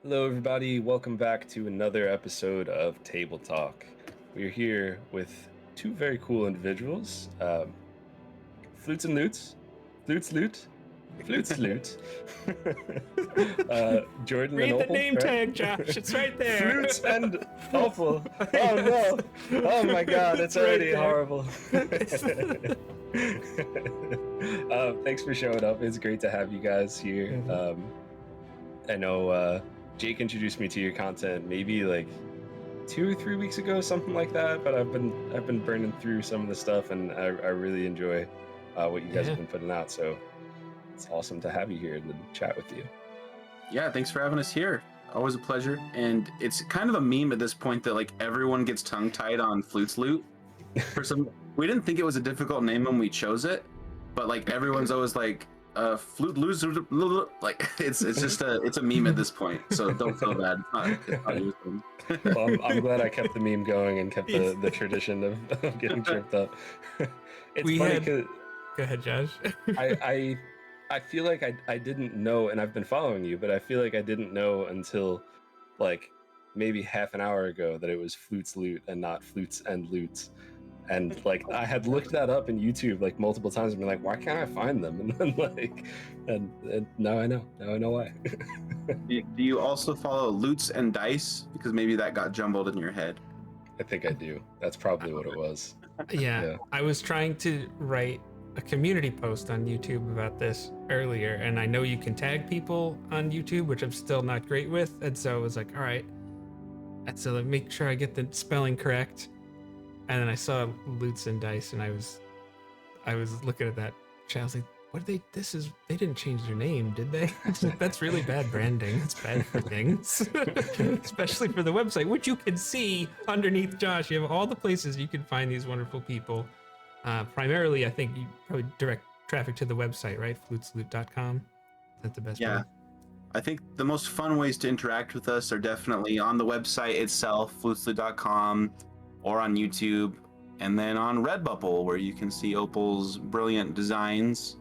Hello, everybody. Welcome back to another episode of Table Talk. We're here with two very cool individuals, Flutes and Loots, Flutes Loot, Flutes Loot, Jordan Read and the Opal. name right? tag, Josh. It's right there. Flutes and Opal. Oh no! Oh my God! It's already horrible. Thanks for showing up. It's great to have you guys here. I know Jake introduced me to your content maybe like 2 or 3 weeks ago, something like that. But I've been burning through some of the stuff, and I really enjoy what you guys have been putting out. So it's awesome to have you here and to chat with you. Yeah, thanks for having us here. Always a pleasure. And it's kind of a meme at this point that like everyone gets tongue-tied on Flutes Loot. We didn't think it was a difficult name when we chose it, but like everyone's always like Flute Loser, like it's just it's a meme at this point. So don't feel bad. It's not your thing. Well, I'm glad I kept the meme going and kept the tradition of getting tripped up. It's funny because Go ahead, Josh. I feel like I didn't know, and I've been following you, but I feel like I didn't know until like maybe half an hour ago that it was Flutes Loot and not Flutes and Loots. And like I had looked that up in YouTube like multiple times and been like, why can't I find them? And then like, and now I know. Now I know why. Do you also follow Loots and Dice? Because maybe that got jumbled in your head. I think I do. That's probably what it was. Yeah, I was trying to write a community post on YouTube about this earlier, and I know you can tag people on YouTube, which I'm still not great with, and so I was like, all right, so let me make sure I get the spelling correct. And then I saw Loots and Dice, and I was looking at that chat. I was like, what did they didn't change their name, did they? That's really bad branding. It's bad for things, especially for the website, which you can see underneath Josh. You have all the places you can find these wonderful people. Primarily, I think you probably direct traffic to the website, right? Flutesloot.com. Is that the best way? I think the most fun ways to interact with us are definitely on the website itself, flutesloot.com, or on YouTube, and then on Redbubble, where you can see Opal's brilliant designs.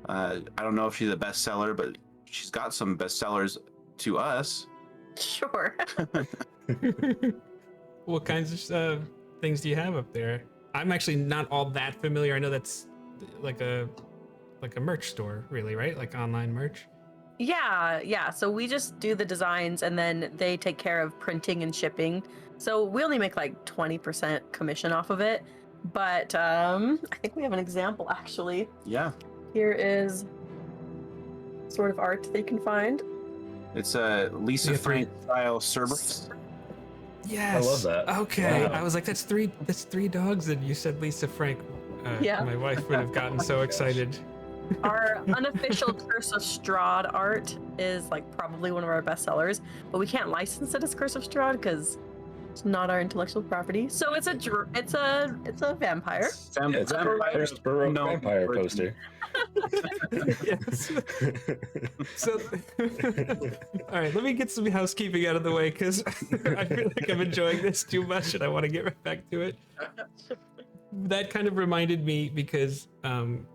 I don't know if she's a bestseller, but she's got some bestsellers to us. Sure. What kinds of things do you have up there? I'm actually not all that familiar. I know that's like a merch store, really, right? Like online merch. Yeah. So we just do the designs and then they take care of printing and shipping. So we only make like 20% commission off of it. But I think we have an example actually. Yeah. Here is sort of art they can find. It's a Lisa Frank style Cerberus. Yes. I love that. Okay. Wow. I was like, that's three dogs, and you said Lisa Frank. Yeah. My wife would have gotten so excited. Our unofficial Curse of Strahd art is like probably one of our best sellers, but we can't license it as Curse of Strahd because it's not our intellectual property. So it's a vampire. It's our first Baroque vampire poster. Yes. So, all right, let me get some housekeeping out of the way because I feel like I'm enjoying this too much and I want to get right back to it. That kind of reminded me because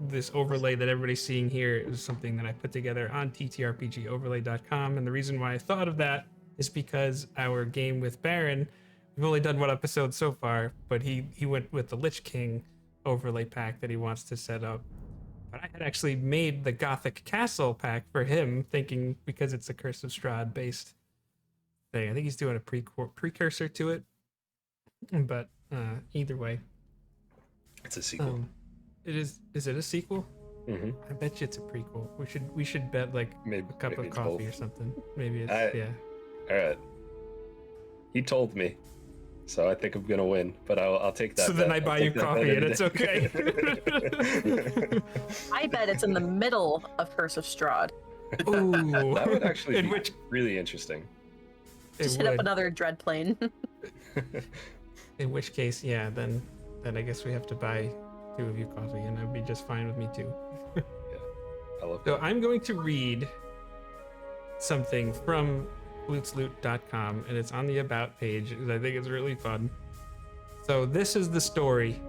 this overlay that everybody's seeing here is something that I put together on ttrpgoverlay.com, and the reason why I thought of that is because our game with Baron, we've only done one episode so far, but he went with the Lich King overlay pack that he wants to set up. But I had actually made the Gothic Castle pack for him, thinking because it's a Curse of Strahd based thing. I think he's doing a precursor to it, but either way. It's a sequel. It is. Is it a sequel? Mm-hmm. I bet you it's a prequel. We should bet like Maybe a cup of it's coffee both. or something. Maybe it's All right. He told me, so I think I'm gonna win. But I'll take that. So then I buy you coffee and it's okay. I bet it's in the middle of Curse of Strahd. Ooh, That would actually in be which really interesting. Just hit up another dread plane. In which case, yeah, then I guess we have to buy two of you coffee, and that'd be just fine with me too. I love So that. I'm going to read something from flutesloot.com, and it's on the About page, because I think it's really fun. So this is the story.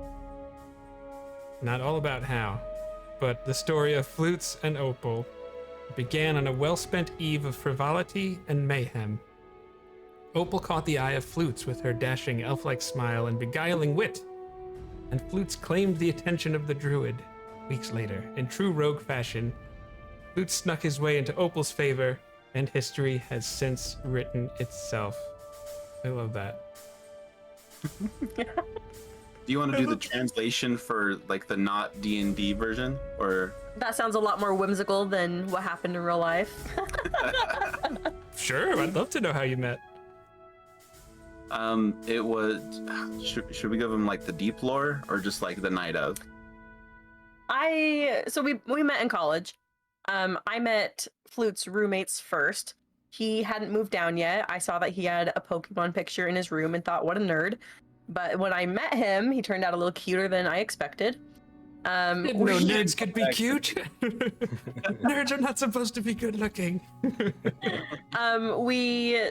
Not all about how, but the story of Flutes and Opal, began on a well-spent eve of frivolity and mayhem. Opal caught the eye of Flutes with her dashing elf-like smile and beguiling wit, and Flutes claimed the attention of the druid. Weeks later, in true rogue fashion, Flutes snuck his way into Opal's favor, and history has since written itself. I love that. Do you want to do the translation for like the not D&D version, or? That sounds a lot more whimsical than what happened in real life. Sure, I'd love to know how you met. It was. Should we give him like the deep lore or just like the night of? So we met in college. I met Flute's roommates first. He hadn't moved down yet. I saw that he had a Pokemon picture in his room and thought, what a nerd. But when I met him, he turned out a little cuter than I expected. Didn't know nerds could be cute. Nerds are not supposed to be good looking. We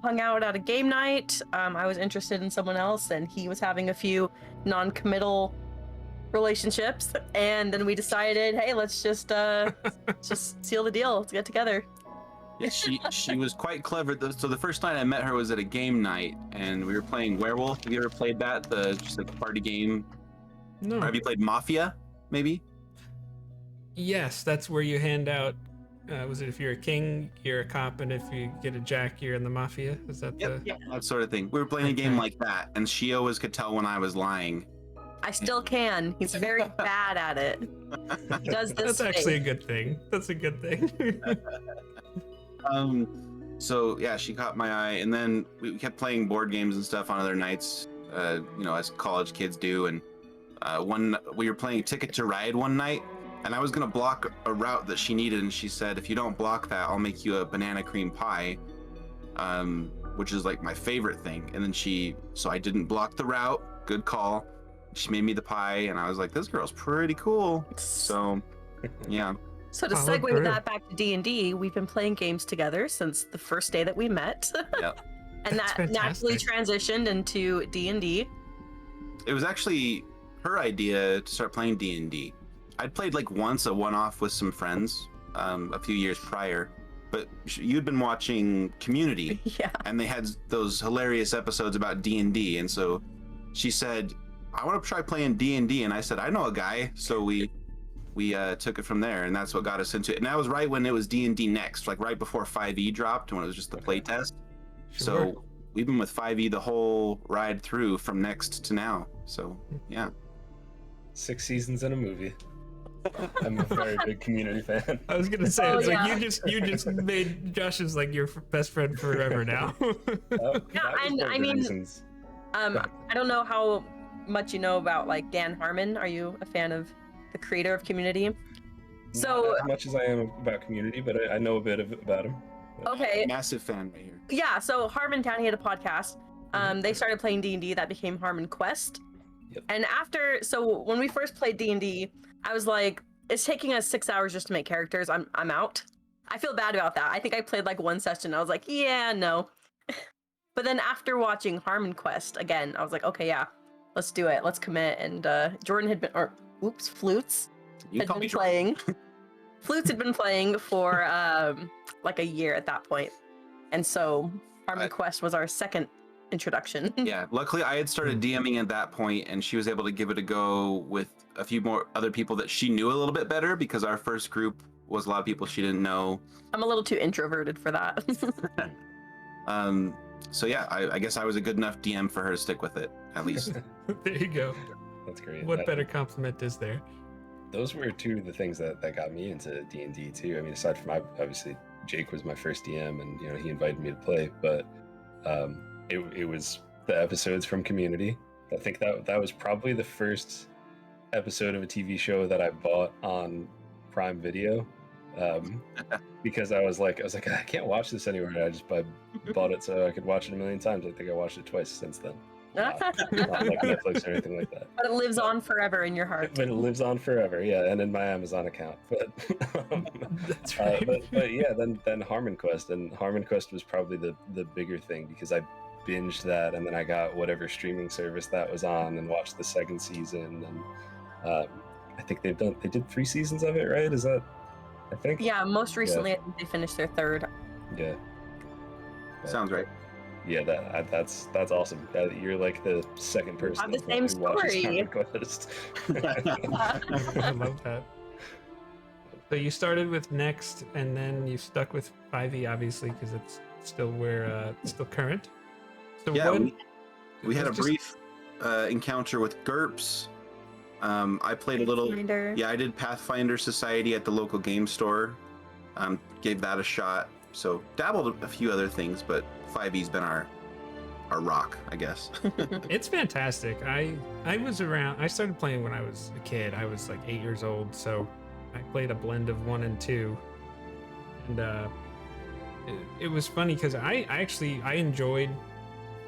hung out at a game night. I was interested in someone else, and he was having a few non-committal relationships. And then we decided, hey, let's just seal the deal. Let's get together. Yeah, she was quite clever. So the first night I met her was at a game night, and we were playing Werewolf. Have you ever played that? Just like a party game. No. Or have you played Mafia? Maybe. Yes, that's where you hand out. Was it if you're a king, you're a cop, and if you get a jack, you're in the mafia? Is that Yep, that sort of thing. We were playing a game like that, and she always could tell when I was lying. I still can. He's very bad at it. He does this. That's actually a good thing. That's a good thing. So yeah, she caught my eye, and then we kept playing board games and stuff on other nights, as college kids do. And we were playing Ticket to Ride one night, and I was gonna block a route that she needed, and she said, if you don't block that, I'll make you a banana cream pie, which is like my favorite thing. And then so I didn't block the route. Good call. She made me the pie, and I was like, this girl's pretty cool. So yeah. So to segue that back to D&D, we've been playing games together since the first day that we met. Yep. And that naturally transitioned into D&D. It was actually her idea to start playing D&D. I'd played like once a one-off with some friends a few years prior, but you'd been watching Community. Yeah. And they had those hilarious episodes about D&D, and so she said, I want to try playing D&D, and I said, I know a guy. So we took it from there, and that's what got us into it. And that was right when it was D&D Next, like right before 5e dropped, when it was just the play test. Sure. So we've been with 5e the whole ride through from Next to now. So yeah. 6 seasons and a movie. I'm a very big Community fan. I was gonna say, like you just made Josh's like your best friend forever now. Yeah, and I mean, I don't know how much you know about like Dan Harmon. Are you a fan of the creator of Community? So not as much as I am about Community, but I know a bit about him. Okay. Massive fan right here. Yeah, so Harmontown, he had a podcast. They started playing D&D, that became Harmon Quest. Yep. And so when we first played D&D, I was like, it's taking us 6 hours just to make characters. I'm out. I feel bad about that. I think I played like one session. I was like, yeah, no. But then after watching Harmon Quest again, I was like, okay, yeah, let's do it. Let's commit. And Jordan had been, Flutes had been playing. Flutes had been playing for like a year at that point. And so Harmon Quest was our second introduction. Yeah, luckily I had started DMing at that point, and she was able to give it a go with a few more other people that she knew a little bit better, because our first group was a lot of people she didn't know. I'm a little too introverted for that. So yeah, I guess I was a good enough DM for her to stick with it, at least. There you go. That's great. What better compliment is there? Those were two of the things that got me into D&D too. I mean, aside from obviously Jake was my first DM, and he invited me to play, but it was the episodes from Community. I think that was probably the first episode of a TV show that I bought on Prime Video, because I was like, I can't watch this anywhere. And I just bought it so I could watch it a million times. I think I watched it twice since then. Not like Netflix or anything like that. But it lives on forever in your heart. But it lives on forever, yeah, and in my Amazon account. But that's right. But yeah, then Harmon Quest, and Harmon Quest was probably the bigger thing, because I binged that, and then I got whatever streaming service that was on and watched the second season, and I think they did 3 seasons of it, right? Is that I think. Yeah, most recently I think they finished their third. Yeah. Sounds right. Yeah, that's awesome. You're like the second person the same who watches story. Comic Quest. I love that. So you started with Next, and then you stuck with 5e, obviously, because it's still it's still current. So Yeah, what, we had a let's just- brief encounter with GURPS. I played a little. Pathfinder. Yeah, I did Pathfinder Society at the local game store. Gave that a shot. So dabbled a few other things, but 5e's been our rock, I guess. It's fantastic. I started playing when I was a kid. I was like 8 years old, so I played a blend of 1 and 2. And it was funny because I enjoyed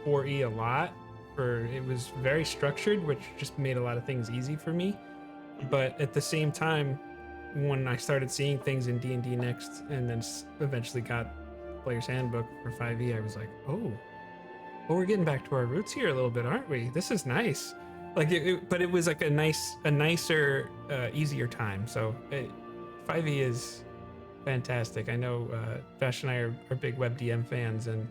4e a lot. It was very structured, which just made a lot of things easy for me. But at the same time, when I started seeing things in D&D Next, and then eventually got Player's Handbook for 5e, I was like, oh, we're getting back to our roots here a little bit, aren't we? This is nice. Like, but it was like a nicer, easier time. So 5e is fantastic. I know Vash and I are big WebDM fans, and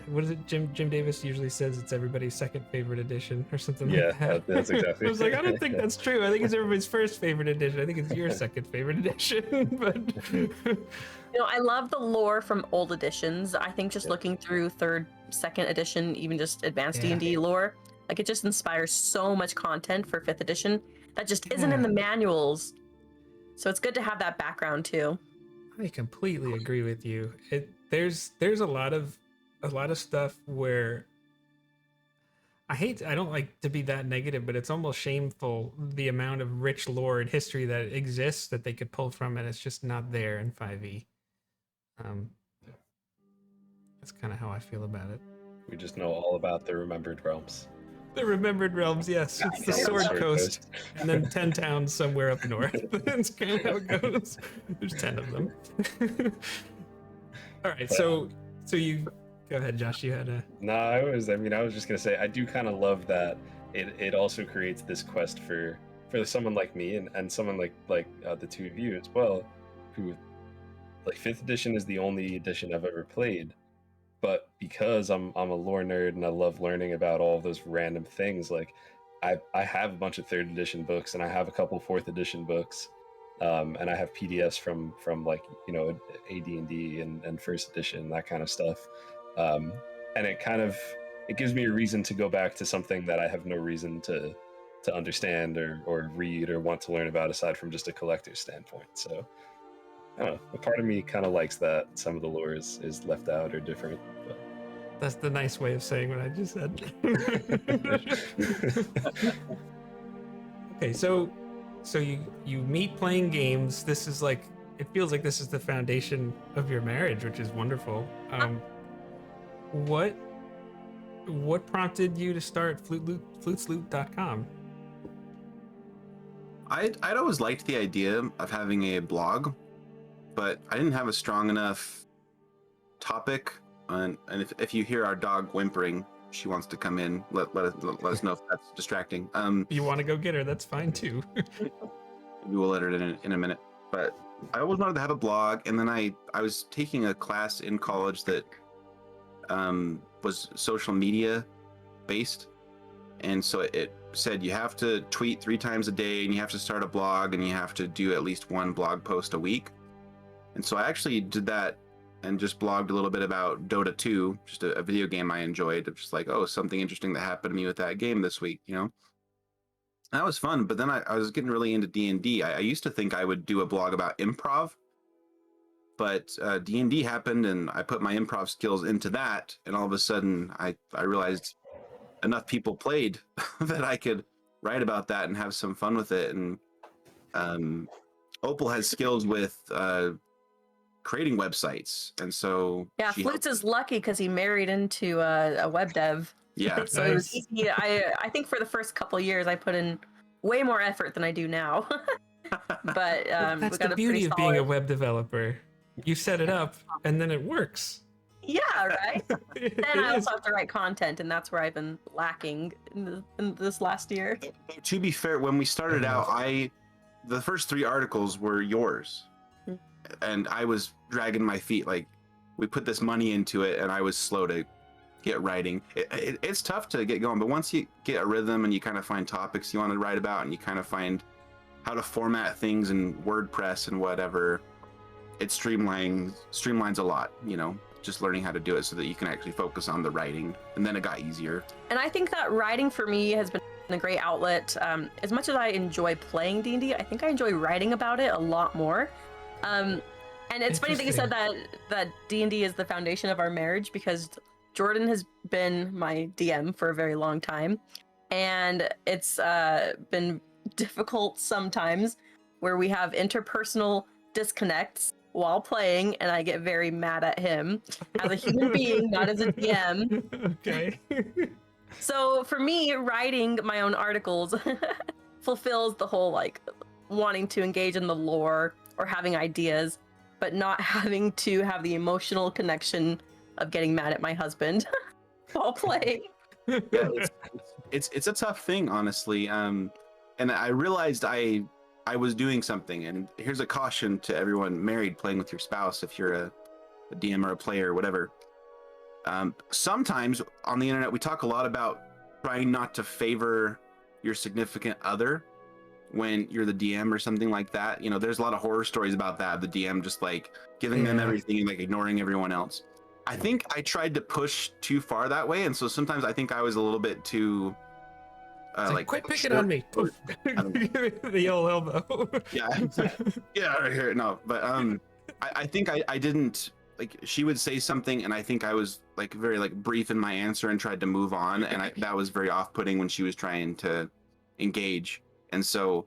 what is it? Jim Davis usually says it's everybody's second favorite edition or something like that. That's exactly. I was like, I don't think that's true. I think it's everybody's first favorite edition. I think it's your second favorite edition. But I love the lore from old editions. I think just looking through third, second edition, even just advanced D&D lore, like it just inspires so much content for 5th edition that just isn't in the manuals. So it's good to have that background too. I completely agree with you. There's a lot of stuff where I don't like to be that negative, but it's almost shameful the amount of rich lore and history that exists that they could pull from, and it's just not there in 5e. That's kind of how I feel about it. We just know all about the Remembered Realms. The Remembered Realms, yes. It's the Sword Coast, and then 10 towns somewhere up north. That's kind of how it goes. There's 10 of them. All right, so you go ahead, Josh. You had a No, I was just gonna say I do kind of love that it also creates this quest for someone like me and someone like the two of you as well, who like 5th edition is the only edition I've ever played, but because I'm a lore nerd and I love learning about all of those random things, like I have a bunch of 3rd edition books and I have a couple 4th edition books, and I have PDFs from like AD&D and 1st edition, that kind of stuff. And it gives me a reason to go back to something that I have no reason to understand or read or want to learn about aside from just a collector's standpoint. So I don't know, a part of me kind of likes that some of the lore is left out or different, but... That's the nice way of saying what I just said. Okay, so you meet playing games. This is like, it feels like this is the foundation of your marriage, which is wonderful. What prompted you to start FlutesLoot.com? I'd always liked the idea of having a blog, but I didn't have a strong enough topic. And if you hear our dog whimpering, she wants to come in. Let us know if that's distracting. You want to go get her? That's fine too. Maybe we'll let her in a minute. But I always wanted to have a blog, and then I was taking a class in college that was social media based, and so it said you have to tweet 3 times a day, and you have to start a blog, and you have to do at least 1 blog post a week. And so I actually did that and just blogged a little bit about Dota 2, just a video game I enjoyed. Just like, oh, something interesting that happened to me with that game this week, And that was fun. But then I was getting really into D&D. I used to think I would do a blog about improv, but D&D happened, and I put my improv skills into that, and all of a sudden I realized enough people played that I could write about that and have some fun with it. And Opal has skills with creating websites, and so Flutes is lucky because he married into a web dev. Yeah, so it was easy. I think for the first couple of years I put in way more effort than I do now. But that's the beauty of being a web developer. You set it up and then it works. Yeah, right. And I also have to write content, and that's where I've been lacking in this last year. To be fair, when we started out, the first 3 articles were yours. and I was dragging my feet. Like, we put this money into it, and I was slow to get writing. It's tough to get going, but once you get a rhythm and you kind of find topics you want to write about, and you kind of find how to format things in WordPress and whatever, it streamlines a lot, you know, just learning how to do it so that you can actually focus on the writing. And then it got easier. And I think that writing for me has been a great outlet. As much as I enjoy playing D&D, I think I enjoy writing about it a lot more. And it's funny that you said that D&D is the foundation of our marriage, because Jordan has been my DM for a very long time, and it's been difficult sometimes where we have interpersonal disconnects while playing, and I get very mad at him as a human being, not as a DM. Okay. So for me, writing my own articles fulfills the whole like wanting to engage in the lore or having ideas, but not having to have the emotional connection of getting mad at my husband while playing. Yeah, it's a tough thing, honestly. And I realized I was doing something, and here's a caution to everyone married playing with your spouse, if you're a DM or a player or whatever. Sometimes on the internet we talk a lot about trying not to favor your significant other when you're the DM or something like that. You know, there's a lot of horror stories about that, the DM just like giving them everything and like ignoring everyone else. I think I tried to push too far that way, and so sometimes I think I was a little bit too like quit picking on me. The old elbow. Yeah. Yeah, right here. No, but I think I didn't, like, she would say something and I think I was like very like brief in my answer and tried to move on, and that was very off-putting when she was trying to engage. And so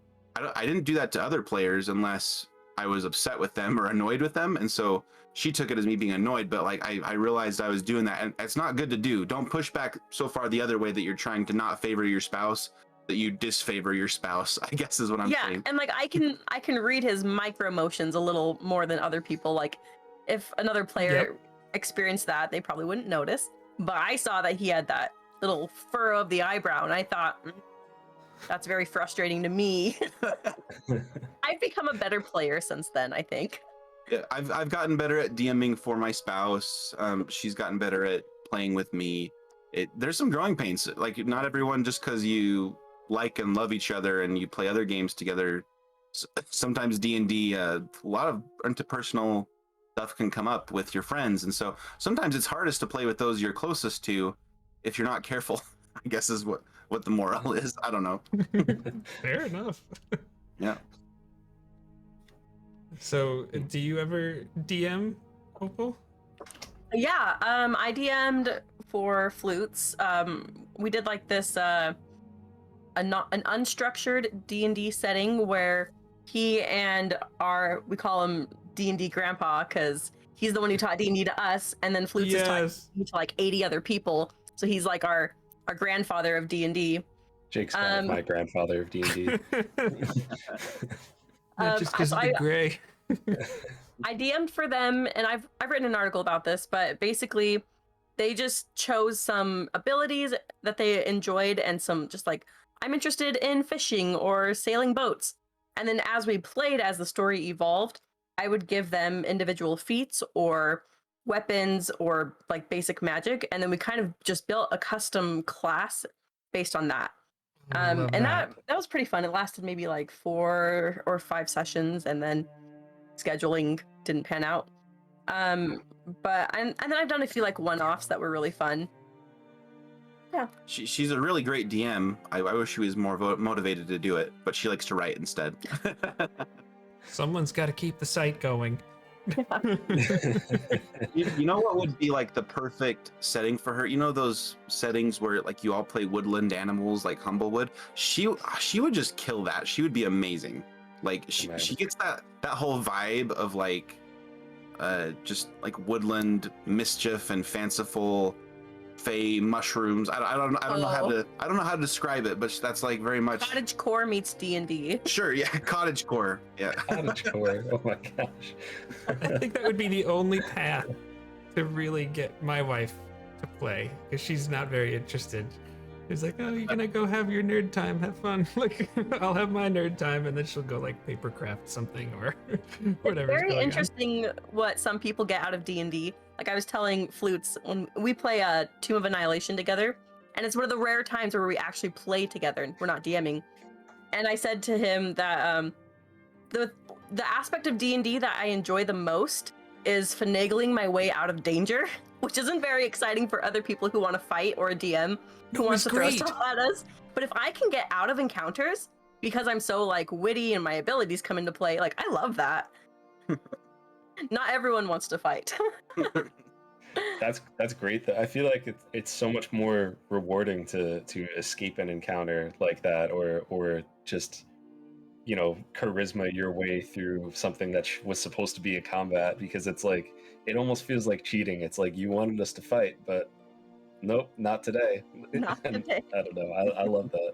I didn't do that to other players unless I was upset with them or annoyed with them, and so she took it as me being annoyed. But like I realized I was doing that, and it's not good to do. Don't push back so far the other way that you're trying to not favor your spouse, that you disfavor your spouse, I guess is what I'm saying. And like I can read his micro emotions a little more than other people. Like if another player experienced that, they probably wouldn't notice, but I saw that he had that little furrow of the eyebrow, and I thought, that's very frustrating to me. I've become a better player since then, I think. Yeah, I've gotten better at DMing for my spouse. She's gotten better at playing with me. There's some growing pains. Like, not everyone, just because you like and love each other and you play other games together, sometimes D&D, a lot of interpersonal stuff can come up with your friends, and so sometimes it's hardest to play with those you're closest to if you're not careful, I guess is what the moral is. I don't know. Fair enough. Yeah. So, do you ever DM, Opal? Yeah, I DM'd for Flutes. We did like this an unstructured D&D setting where he and we call him D&D grandpa, because he's the one who taught D&D to us, and then Flutes is taught D&D to like 80 other people. So he's like our grandfather of D&D. Jake's kind of my grandfather of D&D. Not just because of the gray. I DM'd for them, and I've written an article about this, but basically they just chose some abilities that they enjoyed and some just like, I'm interested in fishing or sailing boats. And then as we played, as the story evolved, I would give them individual feats or weapons or like basic magic, and then we kind of just built a custom class based on that. And that was pretty fun. It lasted maybe like 4 or 5 sessions, and then scheduling didn't pan out. But and then I've done a few like one-offs that were really fun. Yeah. She's a really great DM. I wish she was more motivated to do it, but she likes to write instead. Someone's got to keep the site going. You know what would be like the perfect setting for her? You know those settings where like you all play woodland animals like Humblewood? She would just kill that. She would be amazing. Like she gets that whole vibe of like just like woodland mischief and fanciful fey mushrooms. I don't know how to describe it, but that's like very much cottagecore meets D&D. Sure, yeah, cottagecore. Yeah. Cottagecore. Oh my gosh. I think that would be the only path to really get my wife to play, because she's not very interested He's like, oh, you're gonna go have your nerd time, have fun. Like, I'll have my nerd time, and then she'll go like papercraft something or whatever. It's very interesting what some people get out of D&D. Like I was telling Flutes, when we play a Tomb of Annihilation together, and it's one of the rare times where we actually play together and we're not DMing. And I said to him that the aspect of D&D that I enjoy the most is finagling my way out of danger, which isn't very exciting for other people who want to fight or a DM who wants to throw stuff at us. But if I can get out of encounters because I'm so like witty and my abilities come into play, like I love that. Not everyone wants to fight. That's great. I feel like it's so much more rewarding to escape an encounter like that, or just, you know, charisma your way through something that was supposed to be a combat, because it's like it almost feels like cheating. It's like you wanted us to fight, but nope, not today. Not today. I don't know. I love that.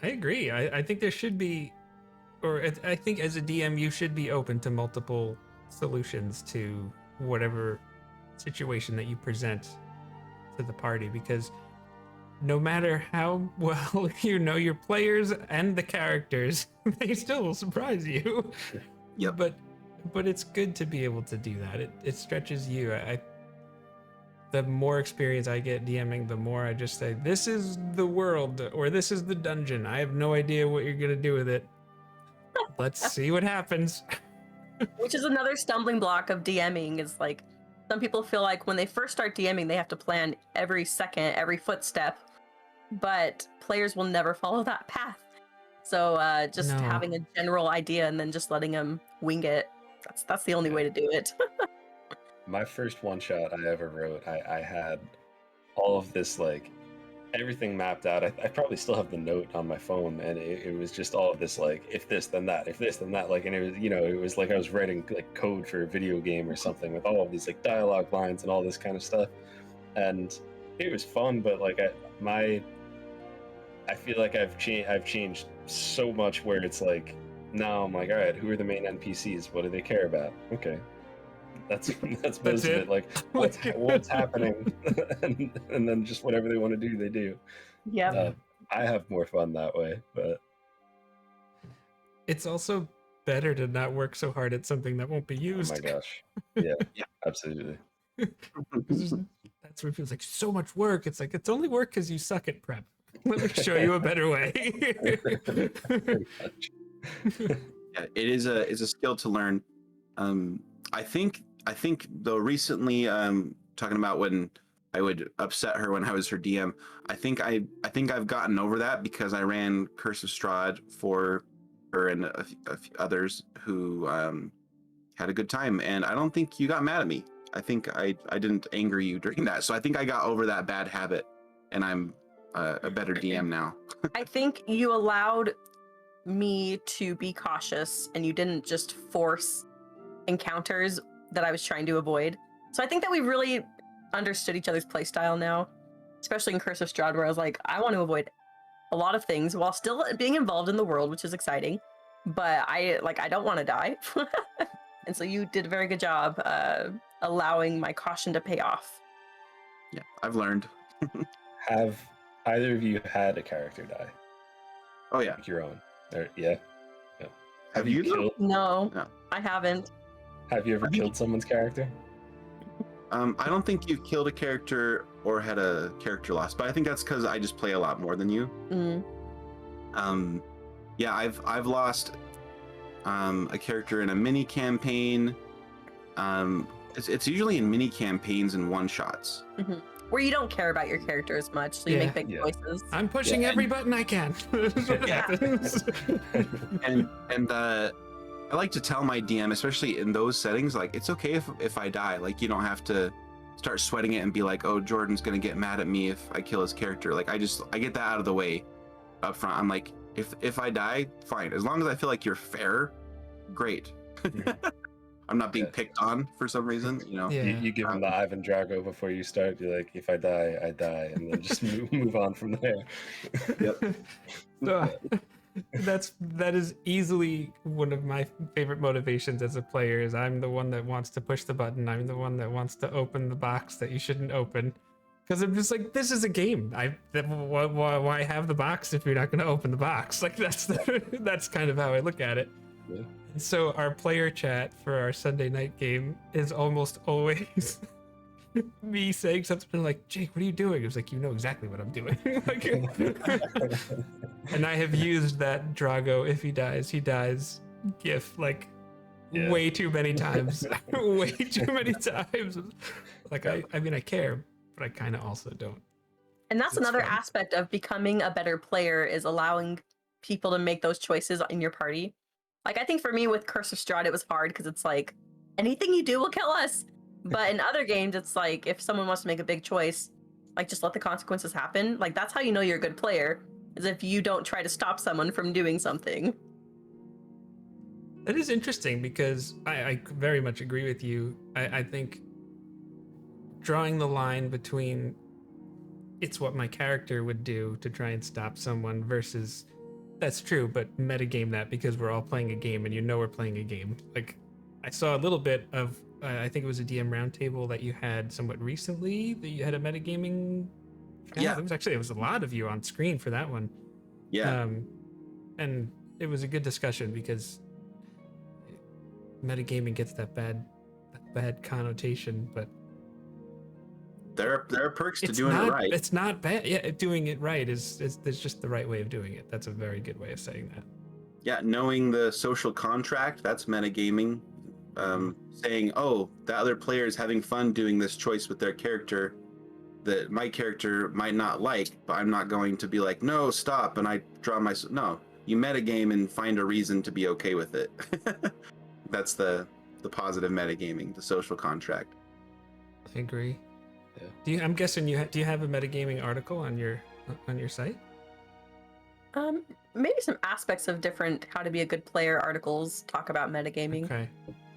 I agree. I think there should be, or I think as a DM, you should be open to multiple solutions to whatever situation that you present to the party, because no matter how well you know your players and the characters, they still will surprise you. Yep. But it's good to be able to do that. It stretches you. The more experience I get DMing, the more I just say, this is the world, or this is the dungeon. I have no idea what you're gonna do with it. Let's see what happens. Which is another stumbling block of DMing, is like some people feel like when they first start DMing, they have to plan every second, every footstep, but players will never follow that path. So just having a general idea and then just letting them wing it, that's the only way to do it. My first one shot I ever wrote, I had all of this, like, everything mapped out. I probably still have the note on my phone, and it was just all of this, like, if this then that, if this then that, like, and it was, you know, it was like I was writing like code for a video game or something, with all of these like dialogue lines and all this kind of stuff, and it was fun. But like I feel like I've changed so much, where it's like now I'm like, all right, who are the main NPCs? What do they care about? Okay. That's most of it. Like what's happening, and then just whatever they want to do, they do. Yeah. I have more fun that way, but it's also better to not work so hard at something that won't be used. Oh my gosh, yeah, yeah, absolutely. That's where it feels like so much work. It's like it's only work because you suck at prep. Let me show you a better way. Yeah, it's a skill to learn. I think though recently, talking about when I would upset her when I was her DM, I think I've gotten over that, because I ran Curse of Strahd for her and a few others who had a good time, and I don't think you got mad at me. I think I didn't anger you during that, so I think I got over that bad habit, and I'm a better DM now. I think you allowed me to be cautious, and you didn't just force encounters that I was trying to avoid. So I think that we really understood each other's playstyle now, especially in Curse of Strahd, where I was like, I want to avoid a lot of things while still being involved in the world, which is exciting, but I don't want to die. And so you did a very good job allowing my caution to pay off. Yeah, I've learned. Have either of you had a character die? Oh yeah. Like your own? Yeah. Have you killed? No, No. I haven't. Have you ever killed someone's character? I don't think you've killed a character or had a character loss, but I think that's because I just play a lot more than you. Mm. Yeah, I've lost a character in a mini campaign. It's usually in mini campaigns and one shots. Mm-hmm. Where you don't care about your character as much, so you make big choices. I'm pushing every button I can. That's what happens. and I like to tell my DM, especially in those settings, like, it's okay if I die. Like, you don't have to start sweating it and be like, oh, Jordan's gonna get mad at me if I kill his character. Like, I get that out of the way up front. I'm like, if I die, fine. As long as I feel like you're fair, great. I'm not being picked on for some reason, you know. Yeah. You give him the Ivan Drago before you start. You're like, if I die, I die, and then just move on from there. Yep. So, that is easily one of my favorite motivations as a player. Is I'm the one that wants to push the button. I'm the one that wants to open the box that you shouldn't open, Because I'm just like, this is a game. Why have the box if you're not going to open the box? Like that's kind of how I look at it. Yeah. And so our player chat for our Sunday night game is almost always me saying something like, Jake, what are you doing? It was like, you know exactly what I'm doing. Like, and I have used that Drago, if he dies gif like way too many times. Way too many times. Like, I mean, I care, but I kind of also don't. And that's It's another fun. aspect of becoming a better player, is allowing people to make those choices in your party. Like, I think for me with Curse of Strahd, it was hard because it's like, anything you do will kill us. But in other games, it's like, if someone wants to make a big choice, like, just let the consequences happen. Like, that's how you know you're a good player, is if you don't try to stop someone from doing something. That is interesting because I very much agree with you. I think drawing the line between it's what my character would do to try and stop someone versus that's true, but metagame that because we're all playing a game and you know we're playing a game. Like, I saw a little bit of, I think it was a DM roundtable that you had somewhat recently, that you had a metagaming channel. Yeah. It was a lot of you on screen for that one. Yeah. And it was a good discussion because metagaming gets that bad connotation, but There are perks to it's doing not, it right. It's not bad. Yeah, doing it right is there's just the right way of doing it. That's a very good way of saying that. Yeah, knowing the social contract, that's metagaming. Saying, oh, the other player is having fun doing this choice with their character that my character might not like, but I'm not going to be like, no, stop, and I draw my... No, you metagame and find a reason to be okay with it. That's the positive metagaming, the social contract. I agree. Yeah. I'm guessing do you have a metagaming article on your site? Maybe some aspects of different how to be a good player articles talk about metagaming. Okay.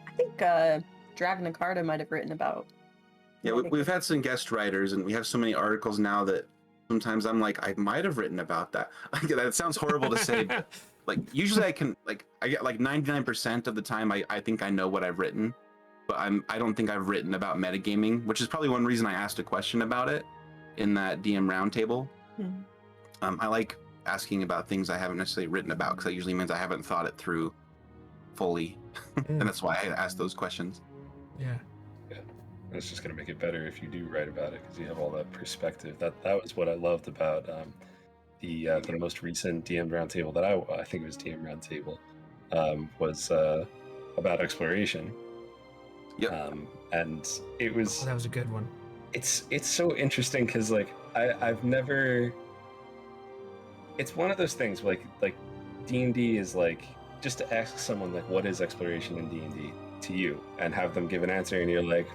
I think Dragon and Carta might have written about. Yeah, we've had some guest writers, and we have so many articles now that sometimes I'm like, I might have written about that. Like, that sounds horrible to say, but like usually I get like 99% of the time I think I know what I've written, but I don't think I've written about metagaming, which is probably one reason I asked a question about it in that DM roundtable. I like asking about things I haven't necessarily written about because that usually means I haven't thought it through fully, and that's why I ask those questions. Yeah. And it's just going to make it better if you do write about it because you have all that perspective. That was what I loved about the most recent DM roundtable that I think it was DM roundtable was about exploration. Yep. And it was That was a good one. It's so interesting because like I've never. It's one of those things where, like D&D is like just to ask someone like what is exploration in D&D to you and have them give an answer and you're like,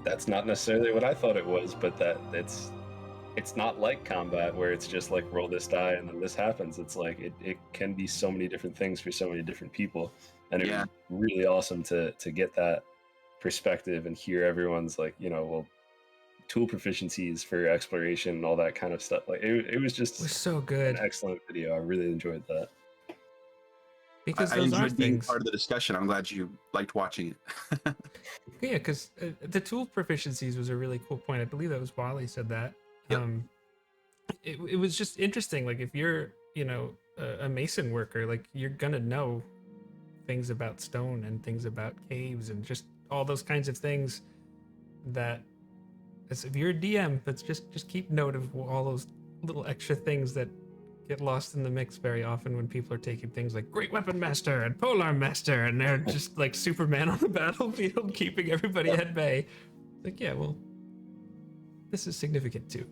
that's not necessarily what I thought it was, but that it's not like combat where it's just like roll this die and then this happens. It's like it can be so many different things for so many different people, and it was really awesome to get that perspective and hear everyone's like, well, tool proficiencies for exploration and all that kind of stuff. Like it was just so good. An excellent video. I really enjoyed that. Because I those are enjoyed being things. part of the discussion. I'm glad you liked watching it. Yeah, because the tool proficiencies was a really cool point. I believe that was Wally said that. Yep. It was just interesting. Like if you're, a mason worker, like you're gonna know things about stone and things about caves and just all those kinds of things that if you're a DM, that's just keep note of all those little extra things that get lost in the mix very often when people are taking things like Great Weapon Master and Polearm Master and they're just like Superman on the battlefield keeping everybody at bay. Like, yeah, well, this is significant too.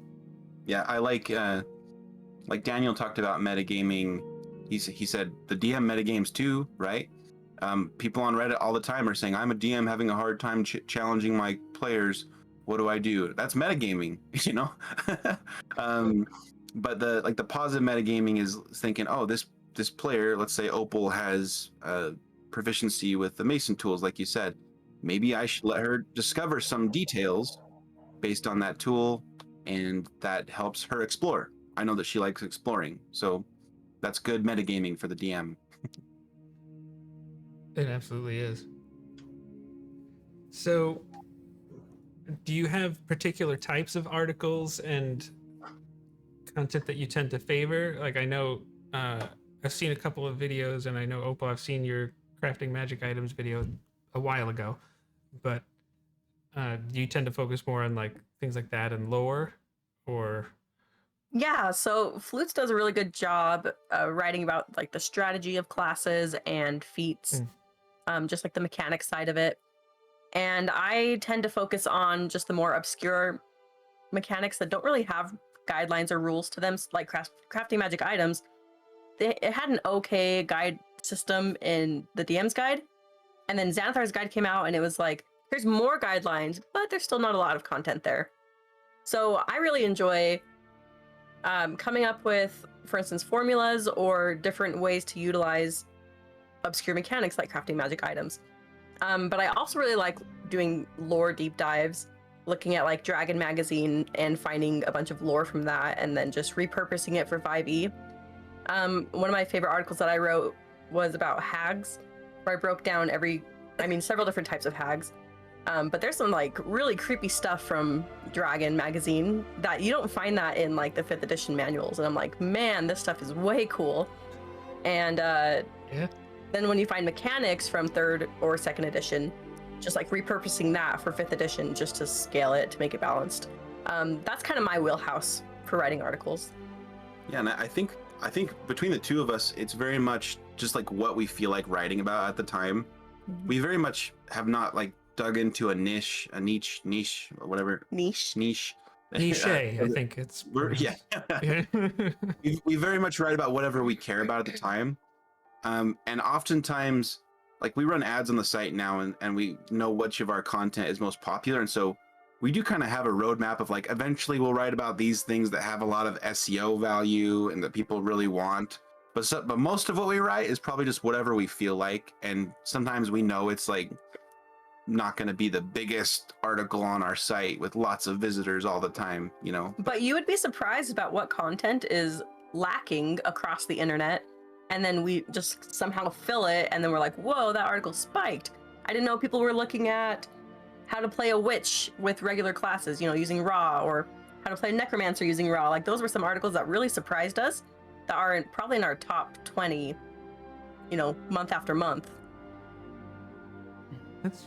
Yeah, I like Daniel talked about metagaming. He said the DM metagames too, right? People on Reddit all the time are saying, I'm a DM having a hard time challenging my players. What do I do? That's metagaming, But the positive metagaming is thinking, oh, this player, let's say Opal has proficiency with the Mason tools, like you said. Maybe I should let her discover some details based on that tool, and that helps her explore. I know that she likes exploring, so that's good metagaming for the DM. It absolutely is. So do you have particular types of articles and content that you tend to favor? Like I know I've seen a couple of videos, and I know Opal, I've seen your crafting magic items video a while ago, but do you tend to focus more on like things like that and lore, or? Yeah, so Flutes does a really good job writing about like the strategy of classes and feats, just like the mechanic side of it. And I tend to focus on just the more obscure mechanics that don't really have guidelines or rules to them, like crafting magic items. It had an okay guide system in the DM's guide, and then Xanathar's guide came out, and it was like, there's more guidelines, but there's still not a lot of content there. So I really enjoy coming up with, for instance, formulas or different ways to utilize obscure mechanics like crafting magic items. But I also really like doing lore deep dives, looking at like Dragon Magazine and finding a bunch of lore from that and then just repurposing it for 5e. One of my favorite articles that I wrote was about hags, where I broke down several different types of hags. But there's some like really creepy stuff from Dragon Magazine that you don't find that in like the 5th edition manuals. And I'm like, man, this stuff is way cool. And then when you find mechanics from 3rd or 2nd edition, just like repurposing that for 5th edition just to scale it, to make it balanced. That's kind of my wheelhouse for writing articles. Yeah, and I think between the two of us, it's very much just like what we feel like writing about at the time. Mm-hmm. We very much have not like dug into a niche, or whatever. Niche. I think it's. We very much write about whatever we care about at the time. And oftentimes, like we run ads on the site now, and we know which of our content is most popular. And so we do kind of have a roadmap of like, eventually we'll write about these things that have a lot of SEO value and that people really want. But most of what we write is probably just whatever we feel like. And sometimes we know it's like not going to be the biggest article on our site with lots of visitors all the time, you know. But you would be surprised about what content is lacking across the internet, and then we just somehow fill it, and then we're like, whoa, that article spiked. I didn't know people were looking at how to play a witch with regular classes, you know, using raw, or how to play a necromancer using raw. Like those were some articles that really surprised us, that are probably in our top 20, you know, month after month.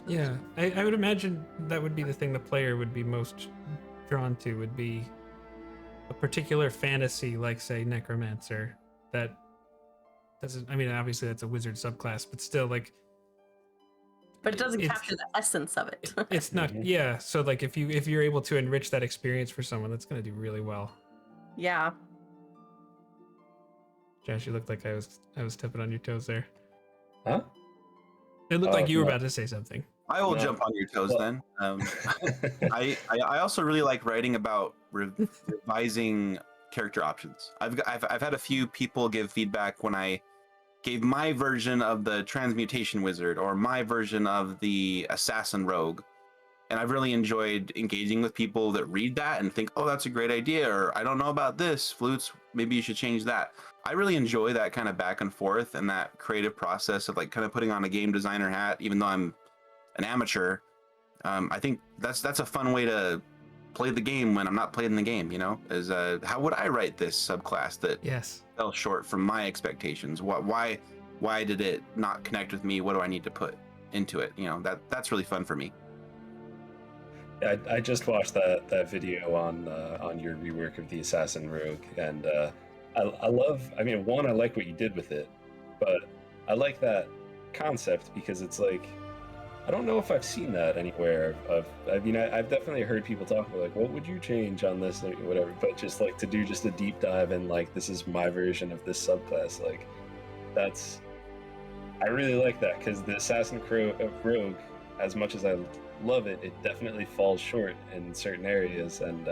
I would imagine that would be the thing the player would be most drawn to, would be a particular fantasy, like say necromancer, that doesn't, I mean, obviously that's a wizard subclass, but still like, but it doesn't capture the essence of it. It's not. Yeah, so like if you're able to enrich that experience for someone, that's going to do really well. Yeah. Josh, you looked like I was stepping on your toes there. Huh? It looked like you were about to say something. I will jump on your toes then. I also really like writing about revising character options. I've had a few people give feedback when I gave my version of the transmutation wizard or my version of the assassin rogue, and I've really enjoyed engaging with people that read that and think, oh, that's a great idea, or I don't know about this, Flutes, maybe you should change that. I really enjoy that kind of back and forth and that creative process of like kind of putting on a game designer hat, even though I'm an amateur. I think that's a fun way to play the game when I'm not playing the game, you know, is how would I write this subclass that fell short from my expectations? Why did it not connect with me? What do I need to put into it? You know, that's really fun for me. Yeah, I just watched that video on your rework of the Assassin Rogue, and I like what you did with it, but I like that concept because it's like, I don't know if I've seen that anywhere. I've definitely heard people talk about like, what would you change on this or whatever, but just like to do just a deep dive and like, this is my version of this subclass, like I really like that, because the Assassin Rogue, as much as I love it, it definitely falls short in certain areas, and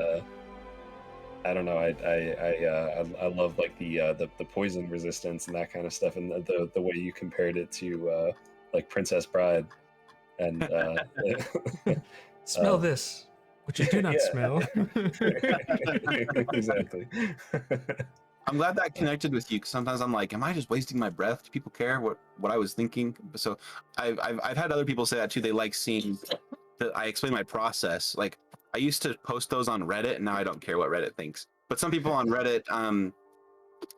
I don't know. I love like the poison resistance and that kind of stuff, and the way you compared it to like Princess Bride, and smell this, which you do not smell. Exactly. I'm glad that connected with you, because sometimes I'm like, am I just wasting my breath? Do people care what I was thinking? So I've had other people say that too. They like seeing I explain my process. Like I used to post those on Reddit, and now I don't care what Reddit thinks. But some people on Reddit,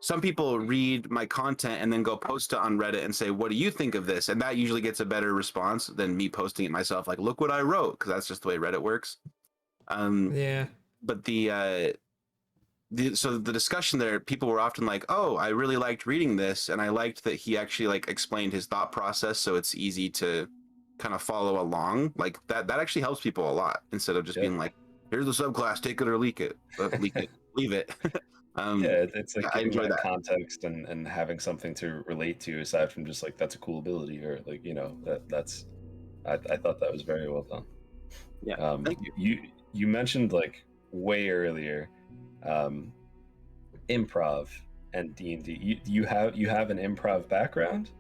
some people read my content and then go post it on Reddit and say, "What do you think of this?" And that usually gets a better response than me posting it myself. Like, look what I wrote, because that's just the way Reddit works. Yeah. But so the discussion there, people were often like, "Oh, I really liked reading this, and I liked that he actually like explained his thought process, so it's easy to kind of follow along." Like that actually helps people a lot, instead of just being like, "Here's the subclass, take it or leak it, leave it." It's like I giving enjoy that that. context and having something to relate to aside from just like that's a cool ability, or like, you know, that's I thought that was very well done. Yeah, thank you. You mentioned like way earlier improv and D&D. You have an improv background?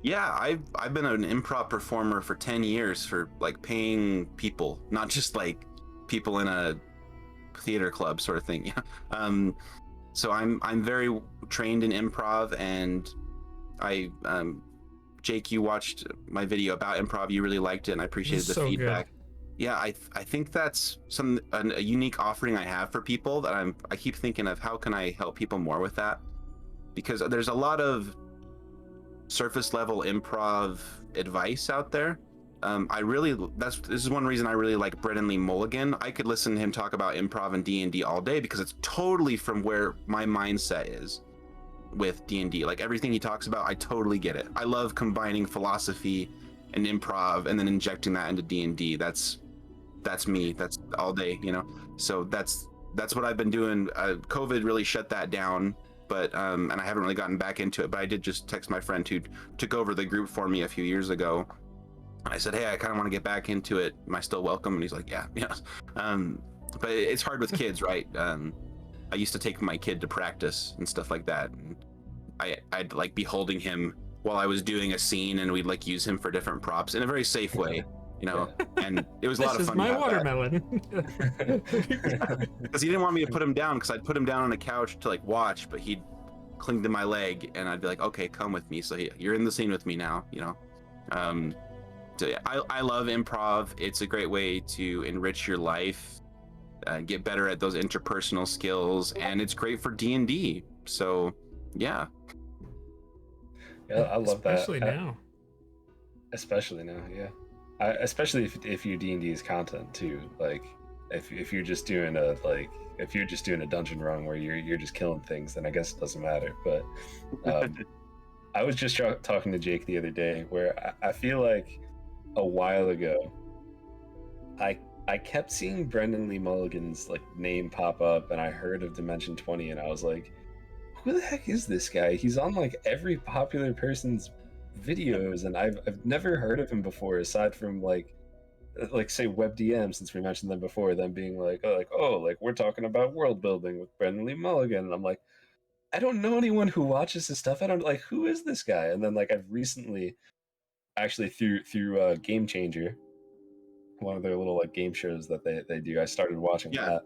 Yeah, I've been an improv performer for 10 years for like paying people, not just like people in a theater club sort of thing. Yeah. So I'm very trained in improv, and I Jake, you watched my video about improv. You really liked it, and I appreciated the So feedback. good. Yeah, I think that's a unique offering I have for people that I keep thinking of, how can I help people more with that? Because there's a lot of surface level improv advice out there. This is one reason I really like Brendan Lee Mulligan. I could listen to him talk about improv and D&D all day, because it's totally from where my mindset is with D&D. Like everything he talks about, I totally get it. I love combining philosophy and improv and then injecting that into D&D. That's me. That's all day, you know. So that's what I've been doing. COVID really shut that down, but and I haven't really gotten back into it. But I did just text my friend who took over the group for me a few years ago. I said, "Hey, I kind of want to get back into it. Am I still welcome?" And he's like, "Yeah, yeah." But it's hard with kids, right? I used to take my kid to practice and stuff like that, and I'd like be holding him while I was doing a scene, and we'd like use him for different props in a very safe way, you know. And it was a lot of fun. This is my watermelon. Because he didn't want me to put him down, because I'd put him down on a couch to like watch, but he'd cling to my leg, and I'd be like, "Okay, come with me." So you're in the scene with me now, you know. So yeah, I love improv. It's a great way to enrich your life, get better at those interpersonal skills, and it's great for D&D. So yeah. Yeah, I love Especially that. now. Especially now, yeah. Especially if you D&D's content too. Like if you're just doing a dungeon run where you're just killing things, then I guess it doesn't matter. But I was just talking to Jake the other day, where I feel like a while ago I kept seeing Brendan Lee Mulligan's like name pop up, and I heard of Dimension 20, and I was like, who the heck is this guy? He's on like every popular person's videos, and I've never heard of him before, aside from like say WebDM, since we mentioned them before, them being like, oh, we're talking about world building with Brendan Lee Mulligan, and I'm like, I don't know anyone who watches his stuff. I don't like, who is this guy? And then like I've recently actually through Game Changer, one of their little like game shows that they do, I started watching that,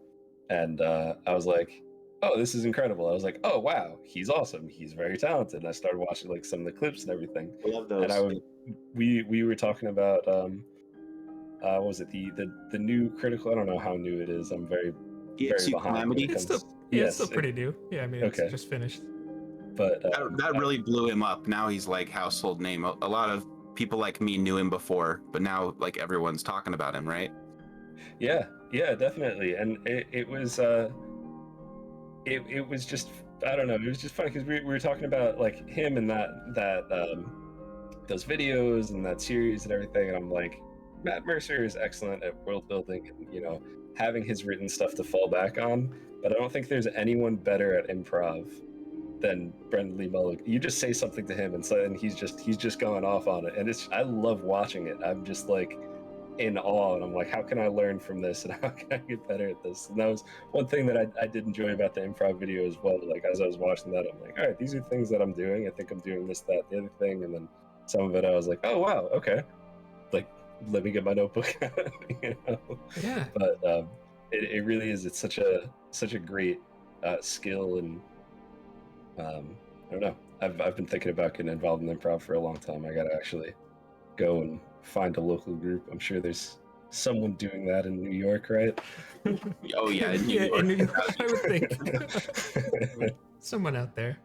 and I was like, oh, this is incredible. I was like, oh wow, he's awesome, he's very talented. And I started watching like some of the clips and everything. I love those. We were talking about what was it, the new critical, I don't know how new it is, I'm very EXU behind when Calamity. it It's comes. still pretty new. Yeah, I mean, it's Okay. just finished. But that really blew him up. Now he's like household name. A lot of people like me knew him before, but now like everyone's talking about him, right? yeah, definitely. And it was it was just, I don't know, it was just funny because we were talking about like him and that those videos and that series and everything, and I'm like, Matt Mercer is excellent at world building and, you know, having his written stuff to fall back on, but I don't think there's anyone better at improv than Brendan Lee Mulligan. You just say something to him, and he's just going off on it, and I love watching it. I'm just like in awe, and I'm like, how can I learn from this, and how can I get better at this? And that was one thing that I did enjoy about the improv video as well. Like as I was watching that, I'm like, all right, these are things that I'm doing. I think I'm doing this, that, the other thing, and then some of it I was like, oh wow, okay, like let me get my notebook out, you know? Yeah. But it really is. It's such a great skill, and I don't know. I've been thinking about getting involved in improv for a long time. I gotta actually go and find a local group. I'm sure there's someone doing that in New York, right? Oh yeah, in New Yeah, York. in New York, I would think. Someone out there.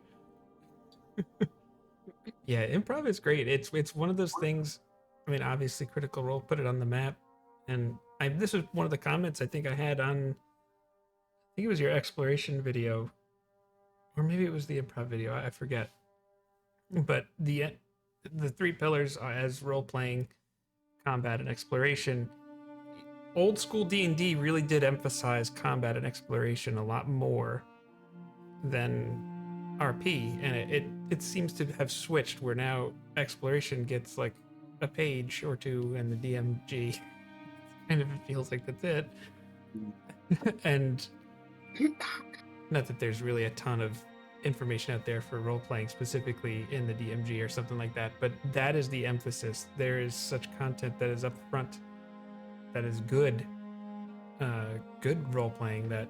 Yeah, improv is great. It's one of those things. I mean, obviously, Critical Role put it on the map, and this was one of the comments I think I had on. I think it was your exploration video, or maybe it was the improv video. I forget. But the 3 pillars as role playing, combat, and exploration. Old school D&D really did emphasize combat and exploration a lot more than RP, and it seems to have switched where now exploration gets like a page or two and the DMG kind of feels like that's it. And not that there's really a ton of information out there for role playing specifically in the DMG or something like that, but that is the emphasis. There is such content that is up front that is good role playing that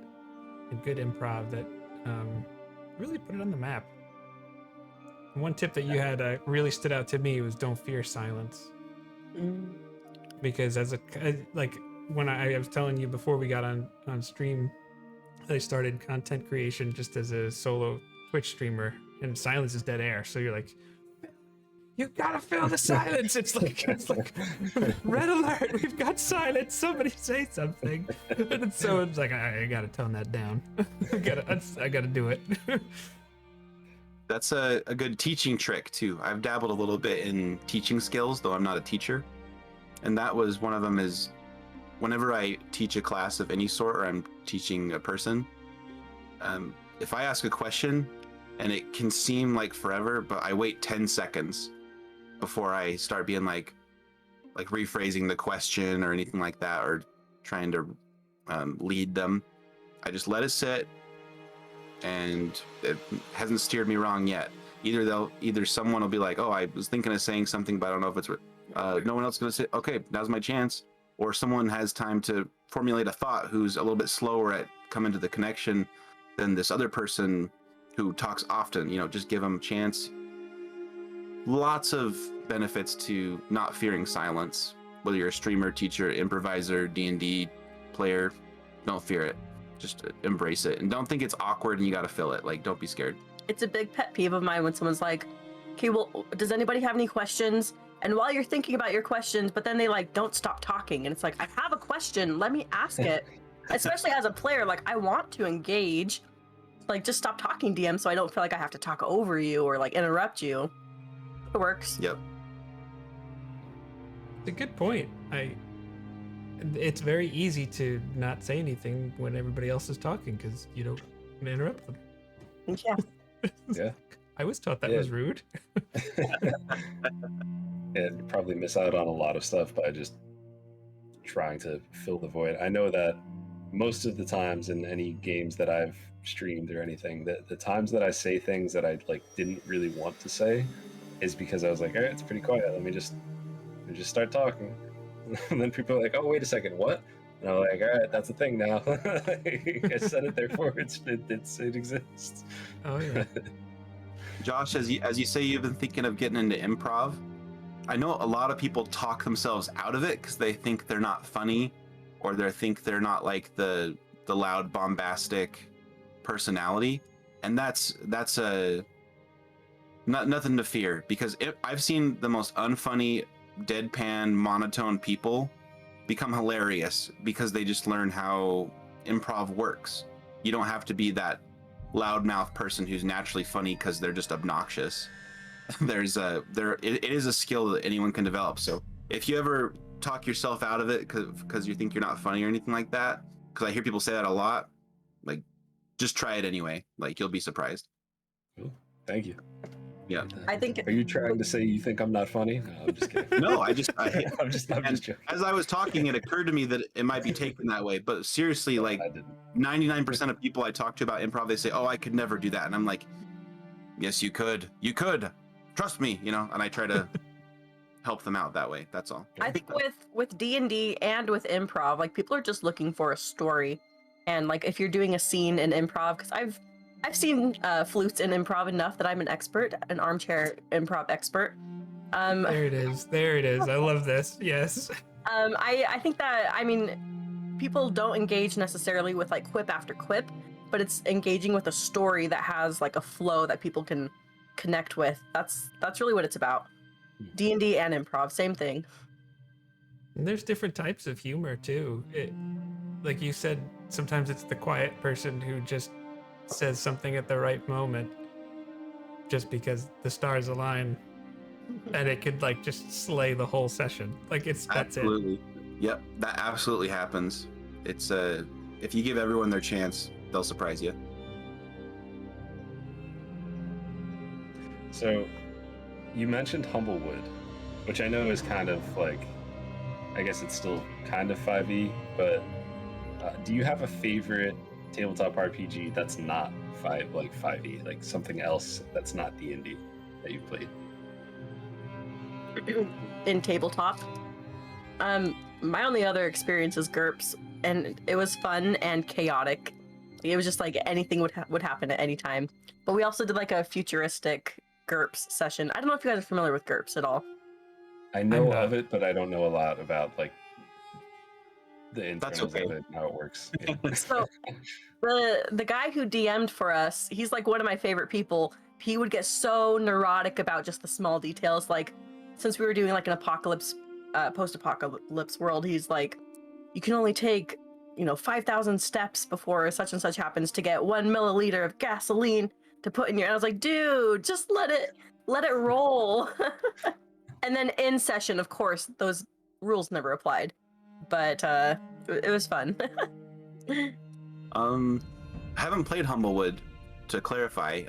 and good improv that really put it on the map. One tip that you had really stood out to me was don't fear silence. Because when I was telling you before we got on stream, I started content creation just as a solo Twitch streamer, and silence is dead air. So you're like, you gotta fill the silence. It's like red alert. We've got silence. Somebody say something. And so it's like I gotta tone that down. I gotta do it. That's a good teaching trick too. I've dabbled a little bit in teaching skills, though I'm not a teacher. And that was one of them is whenever I teach a class of any sort or I'm teaching a person, if I ask a question and it can seem like forever, but I wait 10 seconds before I start being like rephrasing the question or anything like that, or trying to lead them, I just let it sit, and it hasn't steered me wrong yet. Either someone will be like, oh, I was thinking of saying something, but I don't know if it's no one else is gonna say, okay, now's my chance. Or someone has time to formulate a thought who's a little bit slower at coming to the connection than this other person who talks often. Just give them a chance. Lots of benefits to not fearing silence. Whether you're a streamer, teacher, improviser, D&D player, don't fear it. Just embrace it, and don't think it's awkward and you got to fill it. Like, don't be scared. It's a big pet peeve of mine when someone's like, okay, well, does anybody have any questions? And while you're thinking about your questions, but then they don't stop talking. And it's like, I have a question, let me ask it. Especially as a player, I want to engage. Just stop talking, DM, so I don't feel like I have to talk over you or interrupt you. It works. Yep. It's a good point. It's very easy to not say anything when everybody else is talking because you don't interrupt them. Yeah. Yeah. I was taught that was rude. And you probably miss out on a lot of stuff by just trying to fill the void. I know that most of the times in any games that I've streamed or anything, the times that I say things that I didn't really want to say is because I was like, all right, it's pretty quiet. Let me just start talking. And then people are like, oh, wait a second, what? And I'm like, all right, that's a thing now. I said it, therefore it exists. Oh yeah. Josh, as you say, you've been thinking of getting into improv. I know a lot of people talk themselves out of it because they think they're not funny, or they think they're not like the loud, bombastic personality, and that's nothing to fear, because I've seen the most unfunny, deadpan, monotone people become hilarious because they just learn how improv works. You don't have to be that loudmouth person who's naturally funny because they're just obnoxious. It is a skill that anyone can develop. So if you ever talk yourself out of it because you think you're not funny or anything like that, because I hear people say that a lot, just try it anyway. You'll be surprised. Cool. Thank you. Yeah. I think. Are you trying to say you think I'm not funny? No, I'm just kidding. No, I'm just joking. As I was talking, it occurred to me that it might be taken that way. But seriously, 99% of people I talk to about improv, they say, "Oh, I could never do that," and I'm like, "Yes, you could. You could. Trust me." And I try to help them out that way. That's all. I think with D&D and with improv, people are just looking for a story, and if you're doing a scene in improv, because I've seen flutes in improv enough that I'm an armchair improv expert. There it is. I love this. Yes. I think that, I mean, people don't engage necessarily with like quip after quip, but it's engaging with a story that has like a flow that people can connect with. That's really what it's about. D&D and improv, same thing. And there's different types of humor too. Like you said, sometimes it's the quiet person who just says something at the right moment, just because the stars align, and it could like just slay the whole session. Like that's absolutely. Yep, that absolutely happens. It's if you give everyone their chance, they'll surprise you. So, you mentioned Humblewood, which I know is kind of like, I guess it's still kind of 5e, but do you have a favorite tabletop RPG that's not 5e, like something else that's not D&D that you've played? In tabletop, my only other experience is GURPS, and it was fun and chaotic. It was just like anything would happen at any time. But we also did like a futuristic GURPS session. I don't know if you guys are familiar with GURPS at all. I know of it, but I don't know a lot about like the internals okay. of it and how it works. Yeah. So the guy who DM'd for us, he's like one of my favorite people. He would get so neurotic about just the small details. Like, since we were doing like an apocalypse, post-apocalypse world, he's like, you can only take 5,000 steps before such and such happens to get 1 milliliter of gasoline to put in your. And I was like, dude, just let it roll. And then in session, of course, those rules never applied, but it was fun. I haven't played Humblewood. To clarify,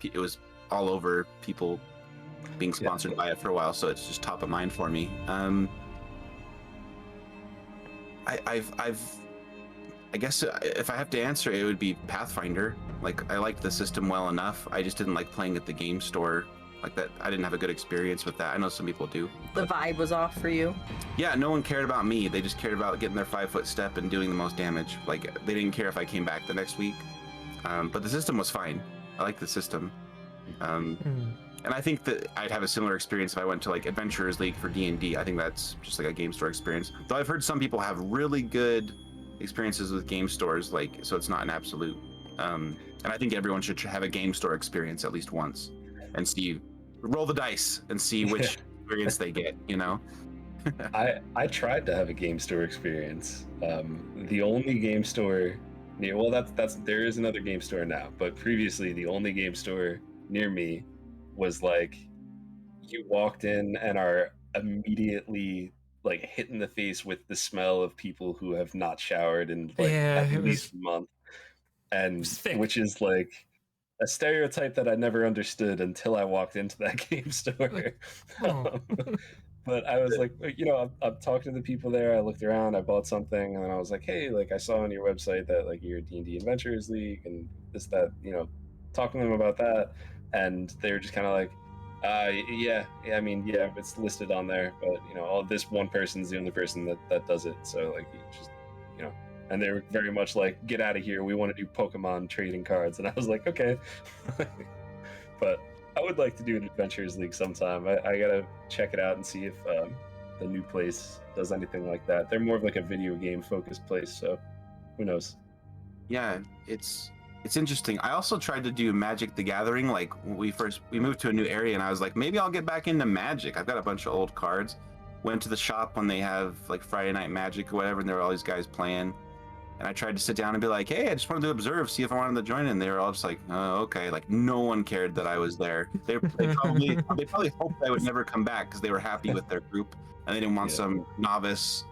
it was all over people being sponsored by it for a while, so it's just top of mind for me. I guess if I have to answer, it would be Pathfinder. Like, I liked the system well enough. I just didn't like playing at the game store like that. I didn't have a good experience with that. I know some people do. The vibe was off for you. Yeah, no one cared about me. They just cared about getting their 5-foot step and doing the most damage. Like, they didn't care if I came back the next week. But the system was fine. I like the system. And I think that I'd have a similar experience if I went to like Adventurers League for D&D. I think that's just like a game store experience. Though I've heard some people have really good experiences with game stores, like, so it's not an absolute. And I think everyone should have a game store experience at least once and roll the dice and see which experience they get, I tried to have a game store experience. The only game store there is another game store now, but previously the only game store near me was like, you walked in and are immediately like hit in the face with the smell of people who have not showered in like at least a month, and which is like a stereotype that I never understood until I walked into that game store. But I was like, I'm talking to the people there. I looked around, I bought something, and then I was like, hey, like I saw on your website that like you're D&D Adventurers League and this, that, talking to them about that. And they were just kind of like, yeah, I mean, yeah, it's listed on there, but all this one person's the only person that does it. So like, you just, and they were very much like, get out of here. We want to do Pokemon trading cards. And I was like, okay. But I would like to do an Adventurers League sometime. I gotta check it out and see if the new place does anything like that. They're more of like a video game focused place, so who knows? Yeah, it's interesting. I also tried to do Magic the Gathering. Like, we moved to a new area, and I was like, maybe I'll get back into Magic. I've got a bunch of old cards. Went to the shop when they have like Friday Night Magic or whatever, and there were all these guys playing. And I tried to sit down and be like, hey, I just wanted to observe, see if I wanted to join. And they were all just like, oh, okay. Like, no one cared that I was there. They probably hoped I would never come back because they were happy with their group and they didn't want some novice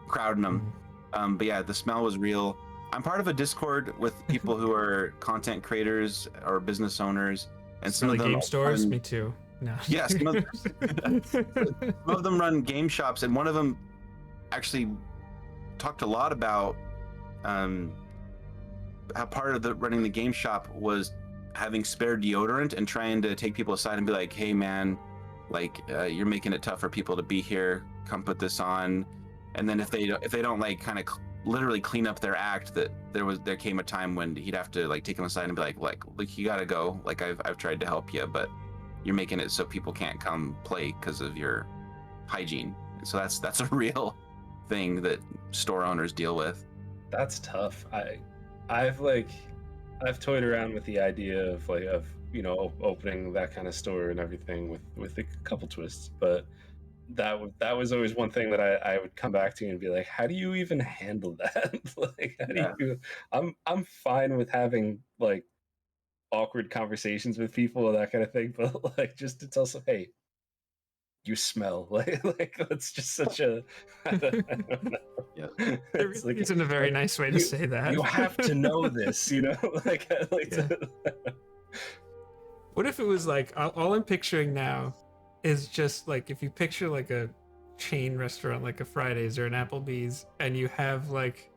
crowding them. But yeah, the smell was real. I'm part of a Discord with people who are content creators or business owners, and some of them game stores. Me too. No. Yes, some of them run game shops, and one of them actually talked a lot about how part of running the game shop was having spare deodorant and trying to take people aside and be like, hey man, like you're making it tough for people to be here, come put this on. And then if they don't like kind of literally clean up their act, that there came a time when he'd have to like take them aside and be like you gotta go, like I've tried to help you, but you're making it so people can't come play because of your hygiene. So that's a real thing that store owners deal with. That's tough. I've toyed around with the idea of opening that kind of store and everything with a couple twists, but that was always one thing that I would come back to and be like, how do you even handle that? Like, how do you? I'm fine with having like awkward conversations with people and that kind of thing, but like just to tell some, hey, you smell like that's just such a I don't know. Yeah. It's like, isn't a very nice way to say that. You have to know this, like I like to. What if it was like all I'm picturing now is just like if you picture like a chain restaurant like a Fridays or an Applebee's, and you have like,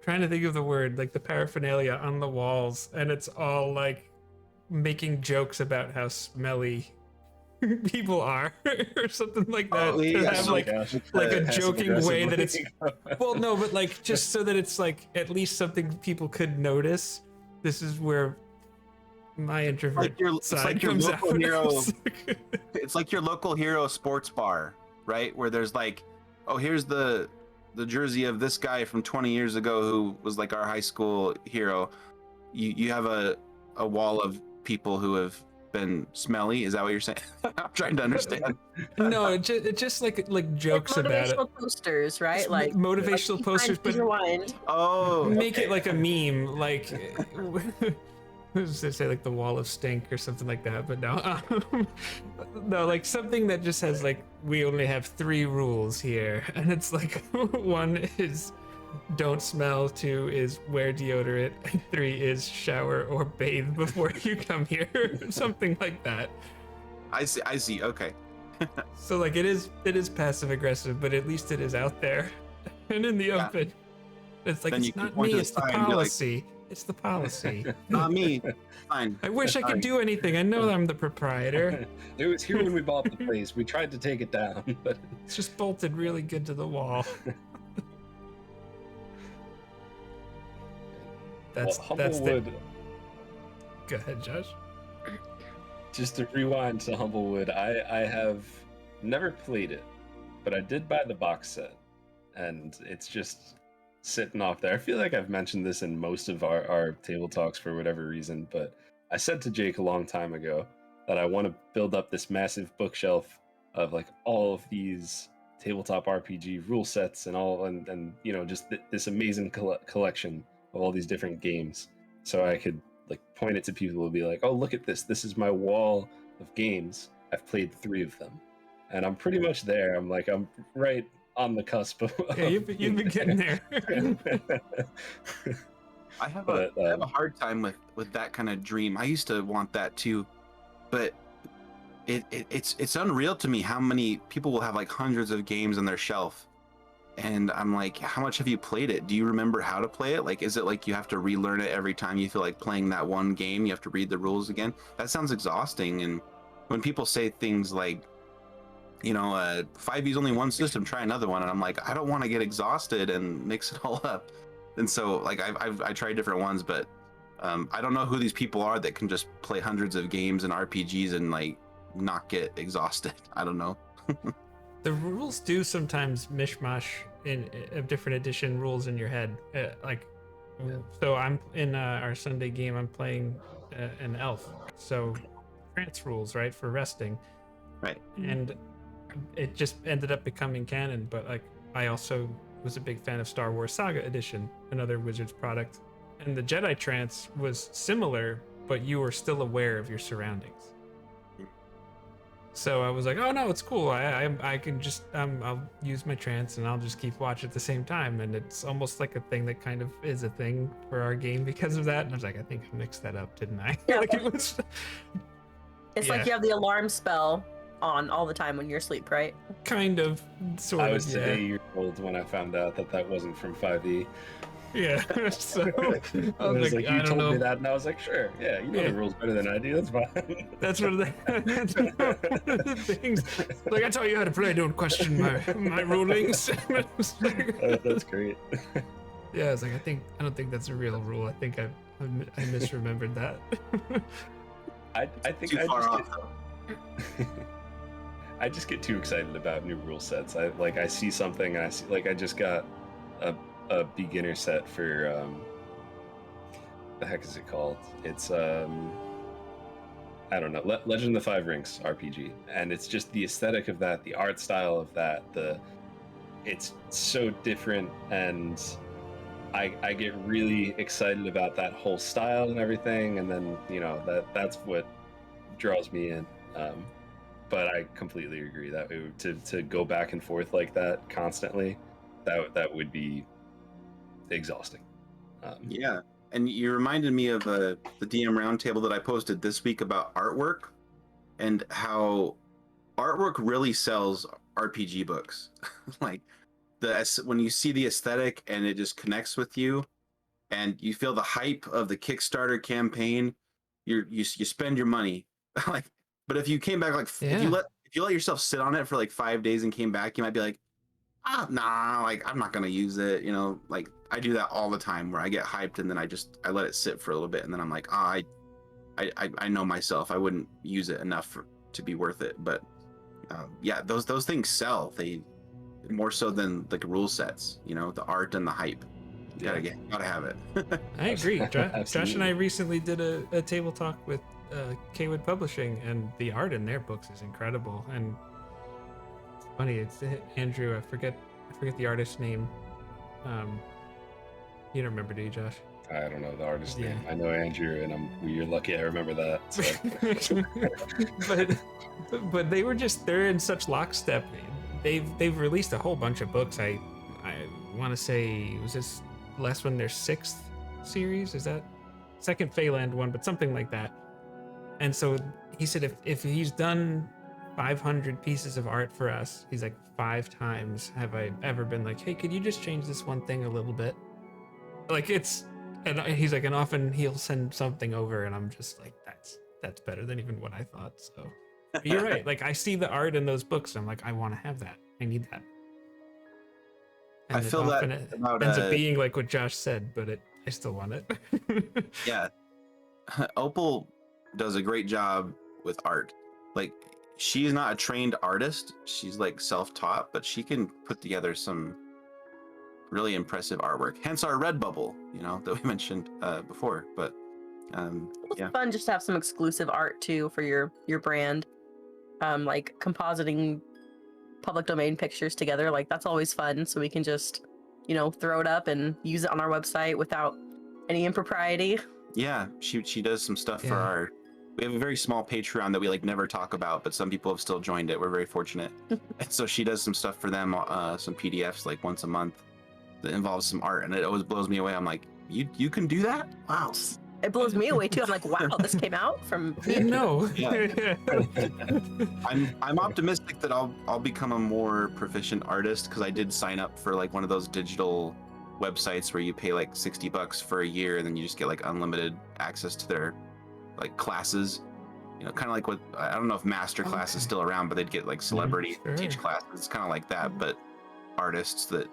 trying to think of the word, like the paraphernalia on the walls, and it's all like making jokes about how smelly people are or something like that. Have like a joking way that it's well, no, but like just so that it's like at least something people could notice. This is where my introvert side comes out. It's like your local hero sports bar, right? Where there's like, oh, here's the jersey of this guy from 20 years ago who was like our high school hero. You have a wall of people who have been smelly. Is that what you're saying? I'm trying to understand. No, it just like jokes like about it. Motivational posters, right? Like motivational posters, but make it like a meme, like I was gonna say like the wall of stink or something like that, but no, no, like something that just has like, we only have 3 rules here, and it's like 1 is don't smell, 2 is wear deodorant, and 3 is shower or bathe before you come here, something like that. I see. Okay. So like it is passive aggressive, but at least it is out there and in the open. It's like, then it's not me, it's the policy. It's the policy. Not me. Fine. I wish I could do anything. I know I'm the proprietor. It was here when we bought the place. We tried to take it down, but it's just bolted really good to the wall. That's Humblewood. Go ahead, Josh. Just to rewind to Humblewood, I have never played it, but I did buy the box set, and it's just sitting off there. I feel like I've mentioned this in most of our table talks for whatever reason, but I said to Jake a long time ago that I want to build up this massive bookshelf of like all of these tabletop RPG rule sets and all, and just this amazing collection of all these different games, so I could like point it to people and be like, oh, look at this is my wall of games. I've played 3 of them, and I'm pretty much there. I'm right on the cusp of you've been getting there. I have a hard time with that kind of dream. I used to want that too, but it's unreal to me how many people will have like hundreds of games on their shelf, and I'm like, how much have you played it? Do you remember how to play it? Like, is it like you have to relearn it every time you feel like playing that one game? You have to read the rules again? That sounds exhausting. And when people say things like, 5e's only one system, try another one, and I'm like, I don't want to get exhausted and mix it all up. And so like I tried different ones, but I don't know who these people are that can just play hundreds of games and RPGs and like not get exhausted. I don't know. The rules do sometimes mishmash in different edition rules in your head. So I'm in our Sunday game, I'm playing an elf, so trance rules, right, for resting, right? And it just ended up becoming canon. But like, I also was a big fan of Star Wars Saga Edition, another Wizards product, and the Jedi trance was similar, but you were still aware of your surroundings. So I was like, oh no, it's cool. I can just I'll use my trance and I'll just keep watch at the same time, and it's almost like a thing that kind of is a thing for our game because of that. And I was like, I think I mixed that up, didn't I? Yeah. Like, it was. It's like you have the alarm spell on all the time when you're asleep, right? Kind of, sort of. I was today years old when I found out that wasn't from 5e. Yeah. So I was like, you told me that, and I was like, sure, yeah, you know the rules better than I do. That's fine. That's one of the things. Like, I taught you how to play. Don't question my rulings. That's great. Yeah, I was like, I don't think that's a real rule. I think I misremembered that. I think I just get too excited about new rule sets. I see something and I see, like, I just got a beginner set for the heck is it called? It's I don't know, Legend of the Five Rings RPG, and it's just the aesthetic of that, the art style of that, it's so different, and I get really excited about that whole style and everything, and then that's what draws me in. But I completely agree that to go back and forth like that constantly, that would be exhausting. Yeah, and you reminded me of the DM roundtable that I posted this week about artwork, and how artwork really sells RPG books. Like when you see the aesthetic and it just connects with you, and you feel the hype of the Kickstarter campaign, you spend your money. Like, but if you came back, like, if you let yourself sit on it for like 5 days and came back, you might be like, nah, like, I'm not gonna use it. Like, I do that all the time, where I get hyped and then I let it sit for a little bit, and then I'm like, I know myself, I wouldn't use it enough to be worth it. But yeah, those things sell. They more so than like rule sets. The art and the hype. You gotta have it. I agree. Josh and I recently did a table talk with Kwood Publishing, and the art in their books is incredible. And it's funny, it's Andrew. I forget the artist's name. You don't remember, do you, Josh? I don't know the artist's name. I know Andrew, and you're lucky I remember that. So. but they're in such lockstep. They've released a whole bunch of books. I want to say, was this last one their 6th series? Is that second Phaland one, but something like that. And so he said if he's done 500 pieces of art for us, he's like, 5 times have I ever been like, hey, could you just change this one thing a little bit? Like, and he's like, and often he'll send something over and I'm just like, that's better than even what I thought. So you're right. Like, I see the art in those books and I'm like, I want to have that. I need that. And I feel that it ends up being like what Josh said, but I still want it. Yeah. Opal does a great job with art. Like, she's not a trained artist. She's like self-taught, but she can put together some really impressive artwork. Hence our Redbubble, that we mentioned before. But it's fun just to have some exclusive art too for your brand. Like compositing public domain pictures together, like that's always fun. So we can just, throw it up and use it on our website without any impropriety. Yeah, she does some stuff for we have a very small Patreon that we like never talk about, but some people have still joined it. We're very fortunate. And so she does some stuff for them, some PDFs like once a month that involves some art, and it always blows me away. I'm like, you can do that? Wow. It blows me away too. I'm like, wow, this came out from me. No. Yeah. I'm optimistic that I'll become a more proficient artist, because I did sign up for like one of those digital websites where you pay like $60 for a year and then you just get like unlimited access to their like classes. Kind of like what, I don't know if Master Class is still around, but they'd get like celebrity teach classes. It's kind of like that, but artists that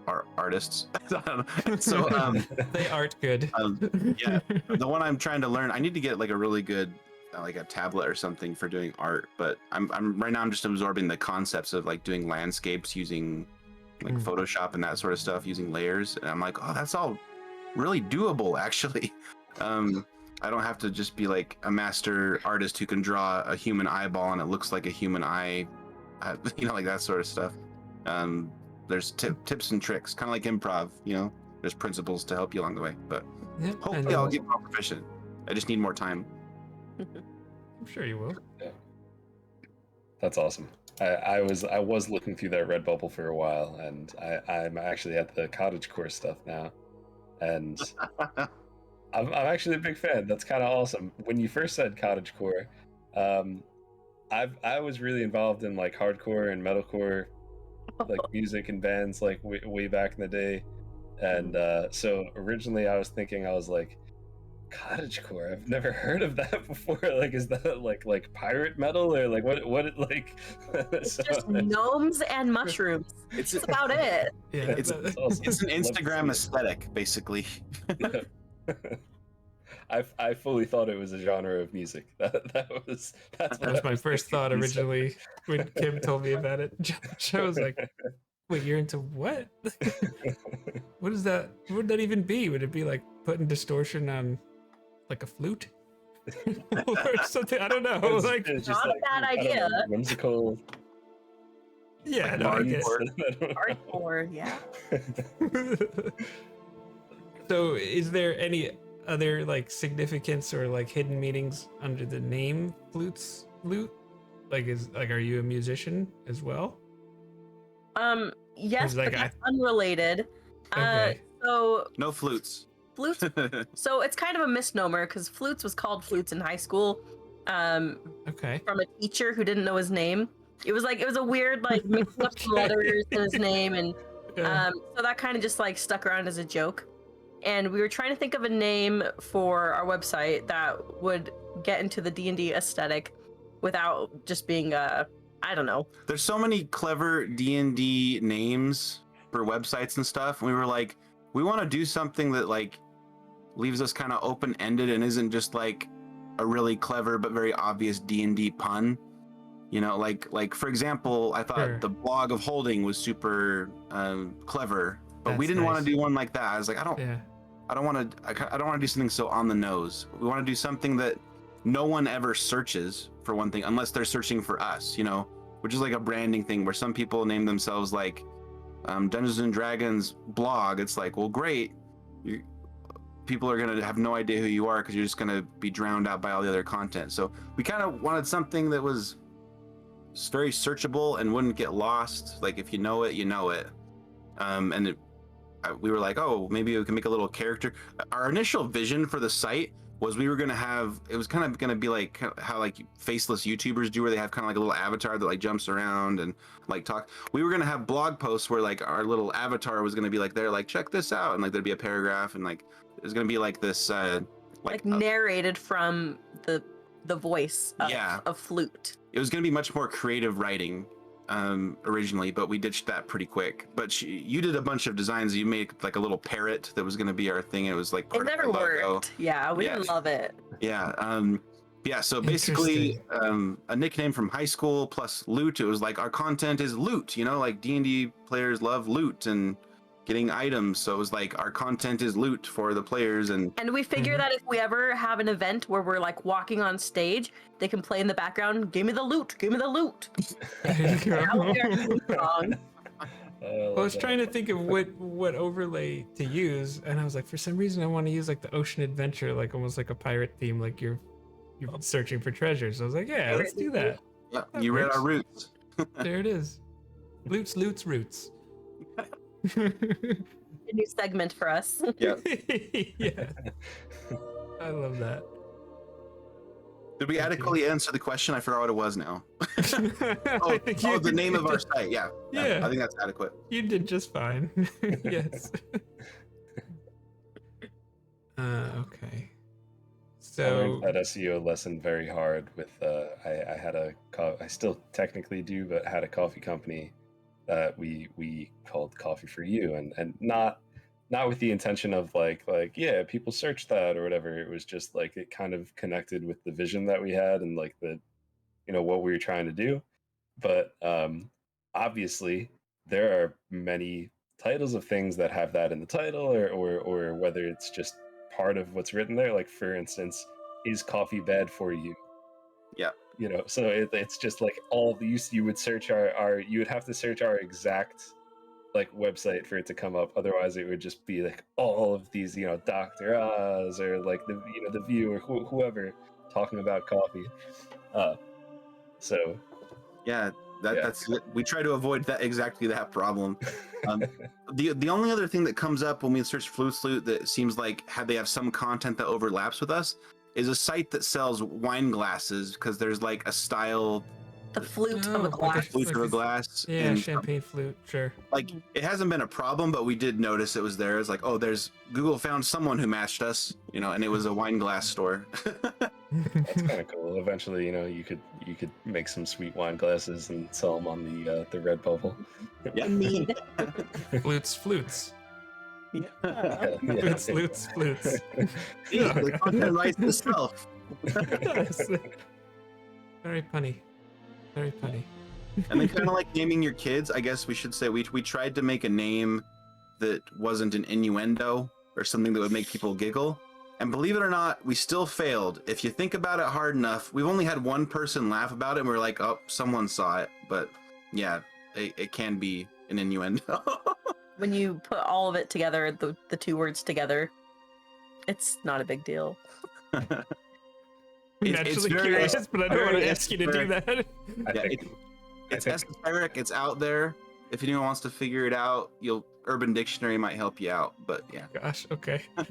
are artists. So they art good. Yeah, the one I'm trying to learn, I need to get like a really good like a tablet or something for doing art, but I'm right now I'm just absorbing the concepts of like doing landscapes using like Photoshop and that sort of stuff, using layers, and I'm like, oh, that's all really doable actually. I don't have to just be like a master artist who can draw a human eyeball and it looks like a human eye, like that sort of stuff. There's tips and tricks, kind of like improv, there's principles to help you along the way, but hopefully I'll get more proficient. I just need more time. I'm sure you will. Yeah. That's awesome. I was looking through that Redbubble for a while, and I'm actually at the cottagecore stuff now, and I'm actually a big fan. That's kind of awesome. When you first said cottagecore, I was really involved in like hardcore and metalcore, like music and bands, like way back in the day, and so originally I was like, cottagecore, I've never heard of that before. Like, is that like pirate metal, or like what like it's just gnomes and mushrooms. That's about it. Yeah, it's awesome. It's an Instagram aesthetic basically. I fully thought it was a genre of music. That's That what was I my was first thinking thought when you said originally when Kim told me about it. Josh, I was like, wait, you're into what? What is that? What would that even be? Would it be like putting distortion on like a flute? Or something? I don't know. It's, Like, it's Not a bad I don't know, idea. whimsical. yeah, Like no, I Martin get Ford, I don't know. Hardcore, yeah. it. So, is there any other like significance or like hidden meanings under the name Flutes Loot? Like, are you a musician as well? Yes, like but that's unrelated. Okay. So No flutes. flutes. So it's kind of a misnomer because flutes was called flutes in high school. Okay. From a teacher who didn't know his name. It was a weird like mixing up some Okay. letters in his name, and Yeah. so that kind of just like stuck around as a joke. And we were trying to think of a name for our website that would get into the D&D aesthetic without just being I don't know. There's so many clever D&D names for websites and stuff. We were like, we want to do something that like leaves us kind of open-ended and isn't just like a really clever but very obvious D&D pun. You know, like for example, I thought Sure. the blog of holding was super clever, but we That's didn't want nice. to do one like that. I was like, I don't want to do something so on the nose. We want to do something that no one ever searches for, one thing, unless they're searching for us, you know, which is like a branding thing where some people name themselves like Dungeons and Dragons blog. It's like, well, great. People are going to have no idea who you are because you're just going to be drowned out by all the other content. So we kind of wanted something that was very searchable and wouldn't get lost. Like if you know it, you know it. We were like, oh, maybe we can make a little character. Our initial vision for the site was we were going to have, it was kind of going to be like how like faceless YouTubers do, where they have kind of like a little avatar that like jumps around and like talk. We were going to have blog posts where like our little avatar was going to be like, there, like, check this out. And like, there'd be a paragraph and like, there's going to be like this, Like narrated from the voice of flute. It was going to be much more creative writing originally, but we ditched that pretty quick. But you did a bunch of designs. You made like a little parrot that was going to be our thing. It was like part It never of our logo. worked. Yeah, we didn't love it. Yeah. So basically, a nickname from high school plus loot. It was like our content is loot. You know, like D&D players love loot and getting items. So it was like our content is loot for the players. And we figure that if we ever have an event where we're like walking on stage, they can play in the background, give me the loot, give me the loot. That would be our theme song. I was trying to think of what overlay to use, and I was like, for some reason I want to use like the ocean adventure, like almost like a pirate theme, like you're searching for treasures. I was like, yeah, let's do that. Yeah, That you read works. our roots. There it is. Loots roots. A new segment for us. Yeah. Yeah. I love that. Did we adequately answer the question? I forgot what it was now. I think you the name of our did. site. Yeah. Yeah. I think that's adequate. You did just fine. Yes. Okay. I learned So that SEO lesson very hard with I had I still technically do, but had a coffee company that we called Coffee for You, and not with the intention of like yeah, people search that or whatever. It was just like it kind of connected with the vision that we had and like the what we were trying to do. But obviously there are many titles of things that have that in the title, or whether it's just part of what's written there. Like for instance, is coffee bad for you? Yeah. So it's just like all these, you would search you would have to search our exact like website for it to come up. Otherwise it would just be like all of these, Dr. Oz or like the View or whoever talking about coffee. So Yeah, that's it. We try to avoid exactly that problem. The only other thing that comes up when we search Flutes Loot that seems like they have some content that overlaps with us is a site that sells wine glasses, because there's like a style. The flute of a like glass. Flute of a glass. yeah, and champagne flute, sure. like it hasn't been a problem, but we did notice it was there. It's like, oh, Google found someone who matched us, and it was a wine glass store. it's kind of cool. Eventually, you could make some sweet wine glasses and sell them on the Redbubble. Yeah. Need. Flutes. Yeah. Flutes. Yeah, the content writes itself. Very punny. Very punny. And then kind of like naming your kids, I guess we should say we tried to make a name that wasn't an innuendo or something that would make people giggle. And believe it or not, we still failed. If you think about it hard enough, we've only had one person laugh about it and we're like, oh, someone saw it. But yeah, it can be an innuendo. When you put all of it together, the two words together, it's not a big deal. I'm It's actually very- curious, but I don't want very to ask you to do that. It's esoteric. It's out there. If anyone wants to figure it out, Urban Dictionary might help you out. But yeah. Gosh, okay. I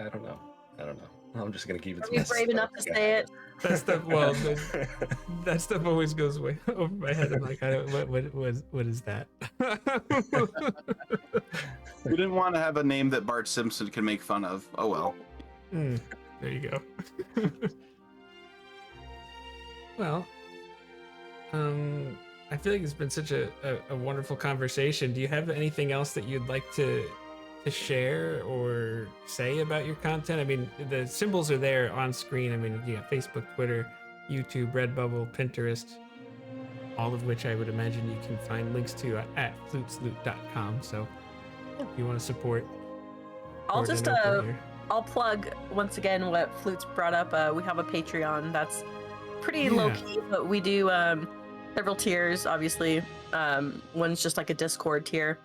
don't know. I'm just gonna keep it Are to you myself. brave enough to say it? That stuff, that stuff always goes way over my head. I'm like, what is that? We didn't want to have a name that Bart Simpson can make fun of. Oh well. There you go. Well, I feel like it's been such a wonderful conversation. Do you have anything else that you'd like to share or say about your content? I mean, the symbols are there on screen. I mean, you got Facebook, Twitter, YouTube, Redbubble, Pinterest, all of which I would imagine you can find links to at flutesloot.com. So if you want to support, I'll support just an open here. I'll plug once again what Flutes brought up. We have a Patreon that's pretty low key, but we do several tiers. Obviously, one's just like a Discord tier.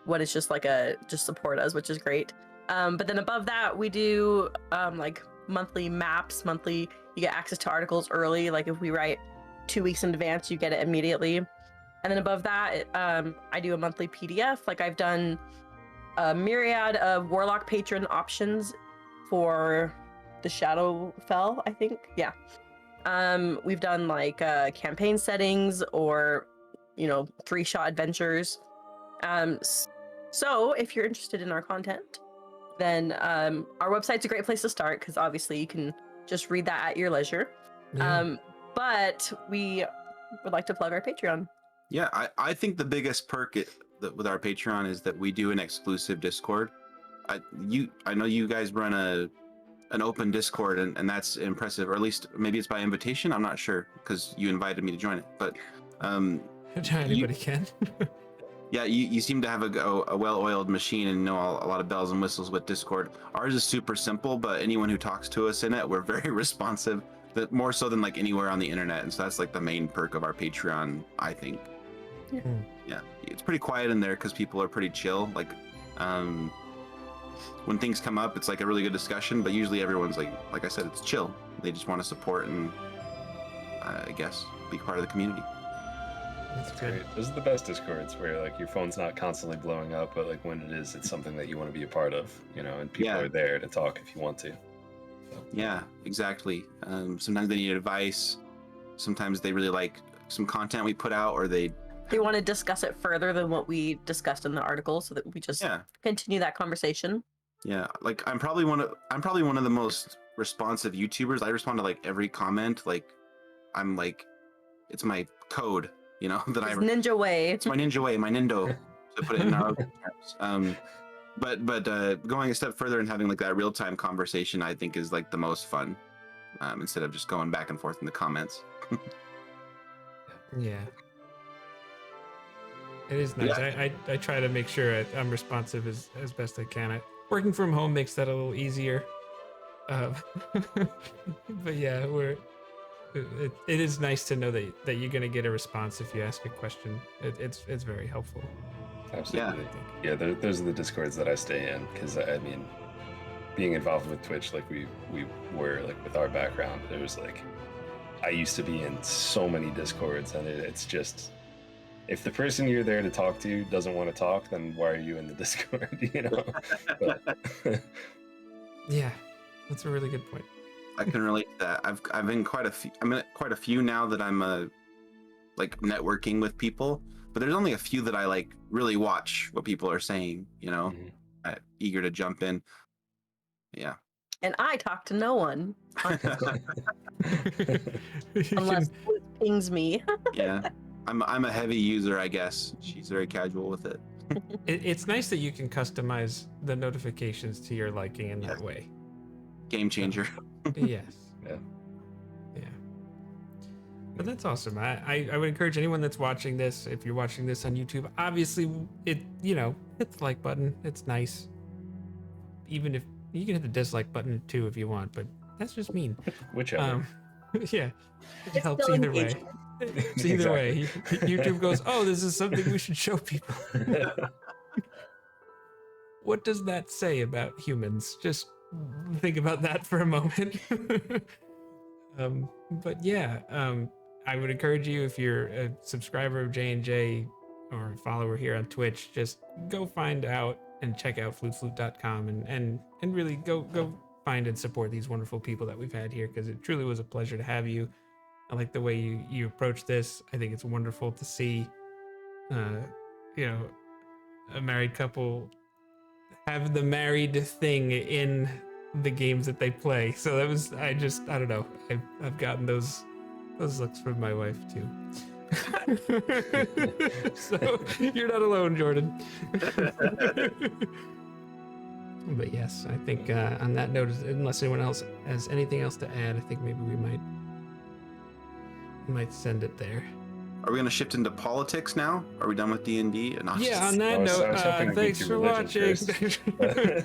One is just like just support us, which is great. But then above that, we do like monthly maps. Monthly, you get access to articles early. Like if we write 2 weeks in advance, you get it immediately. And then above that, I do a monthly PDF. Like I've done a myriad of Warlock patron options for the Shadowfell, I think. Yeah. We've done like campaign settings or 3-shot adventures. So if you're interested in our content, then our website's a great place to start because obviously you can just read that at your leisure. Yeah. But we would like to plug our Patreon. Yeah, I think the biggest perk with our Patreon is that we do an exclusive Discord. I know you guys run an open Discord, and that's impressive. Or at least maybe it's by invitation. I'm not sure because you invited me to join it. But Anybody can. yeah, you seem to have a well-oiled machine and know a lot of bells and whistles with Discord. Ours is super simple, but anyone who talks to us in it, we're very responsive. That more so than like anywhere on the internet, and so that's like the main perk of our Patreon, I think. Yeah, it's pretty quiet in there because people are pretty chill. Like, when things come up, it's like a really good discussion, but usually everyone's like I said, it's chill. They just want to support and I guess be part of the community. That's Great. Those are the best Discords where like your phone's not constantly blowing up, but like when it is, it's something that you want to be a part of, and people are there to talk if you want to. So. Yeah, exactly. Sometimes they need advice. Sometimes they really like some content we put out, or they want to discuss it further than what we discussed in the article, so that we just continue that conversation. Yeah, like I'm probably one of the most responsive YouTubers. I respond to like every comment. Like I'm like, it's my code, that I ninja way. It's my ninja way, my nindo, to put it in our terms. But going a step further and having like that real time conversation, I think is like the most fun. Instead of just going back and forth in the comments. Yeah. It is nice. Yeah. I try to make sure I'm responsive as best I can. Working from home makes that a little easier. But yeah, it is nice to know that you're going to get a response if you ask a question. It's very helpful. Absolutely. Yeah, those are the Discords that I stay in because I mean, being involved with Twitch, like we were like with our background, there was like I used to be in so many Discords, and it's just if the person you're there to talk to doesn't want to talk, then why are you in the Discord? But, yeah, that's a really good point. I can relate to that. I'm in quite a few now that I'm like networking with people, but there's only a few that I like really watch what people are saying, eager to jump in. Yeah. And I talk to no one. Unless it pings me. Yeah. I'm a heavy user, I guess. She's very casual with it. It's nice that you can customize the notifications to your liking in that way. Game changer. Yes. Yeah. Yeah. But that's awesome. I would encourage anyone that's watching this, if you're watching this on YouTube, obviously hit the like button. It's nice. Even if you can hit the dislike button too if you want, but that's just mean. Whichever. Yeah. It It's helps still either way. engaging. It's either way. YouTube goes, oh, this is something we should show people. What does that say about humans? Just think about that for a moment. But yeah, I would encourage you, if you're a subscriber of J&J or a follower here on Twitch, just go find out and check out flutesloot.com and really go find and support these wonderful people that we've had here, because it truly was a pleasure to have you. I like the way you approach this. I think it's wonderful to see, a married couple have the married thing in the games that they play. So that was, I don't know. I've gotten those looks from my wife too. So you're not alone, Jordan. But yes, I think on that note, unless anyone else has anything else to add, I think maybe we might send it there. Are we going to shift into politics now? Are we done with D&D? No, Yeah, on that I was note, hoping to get thanks to for religion watching.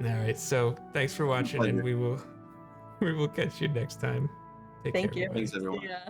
All right, so thanks for watching, and we will catch you next time. Take Thank care, you. everybody. Thanks, everyone. Yeah.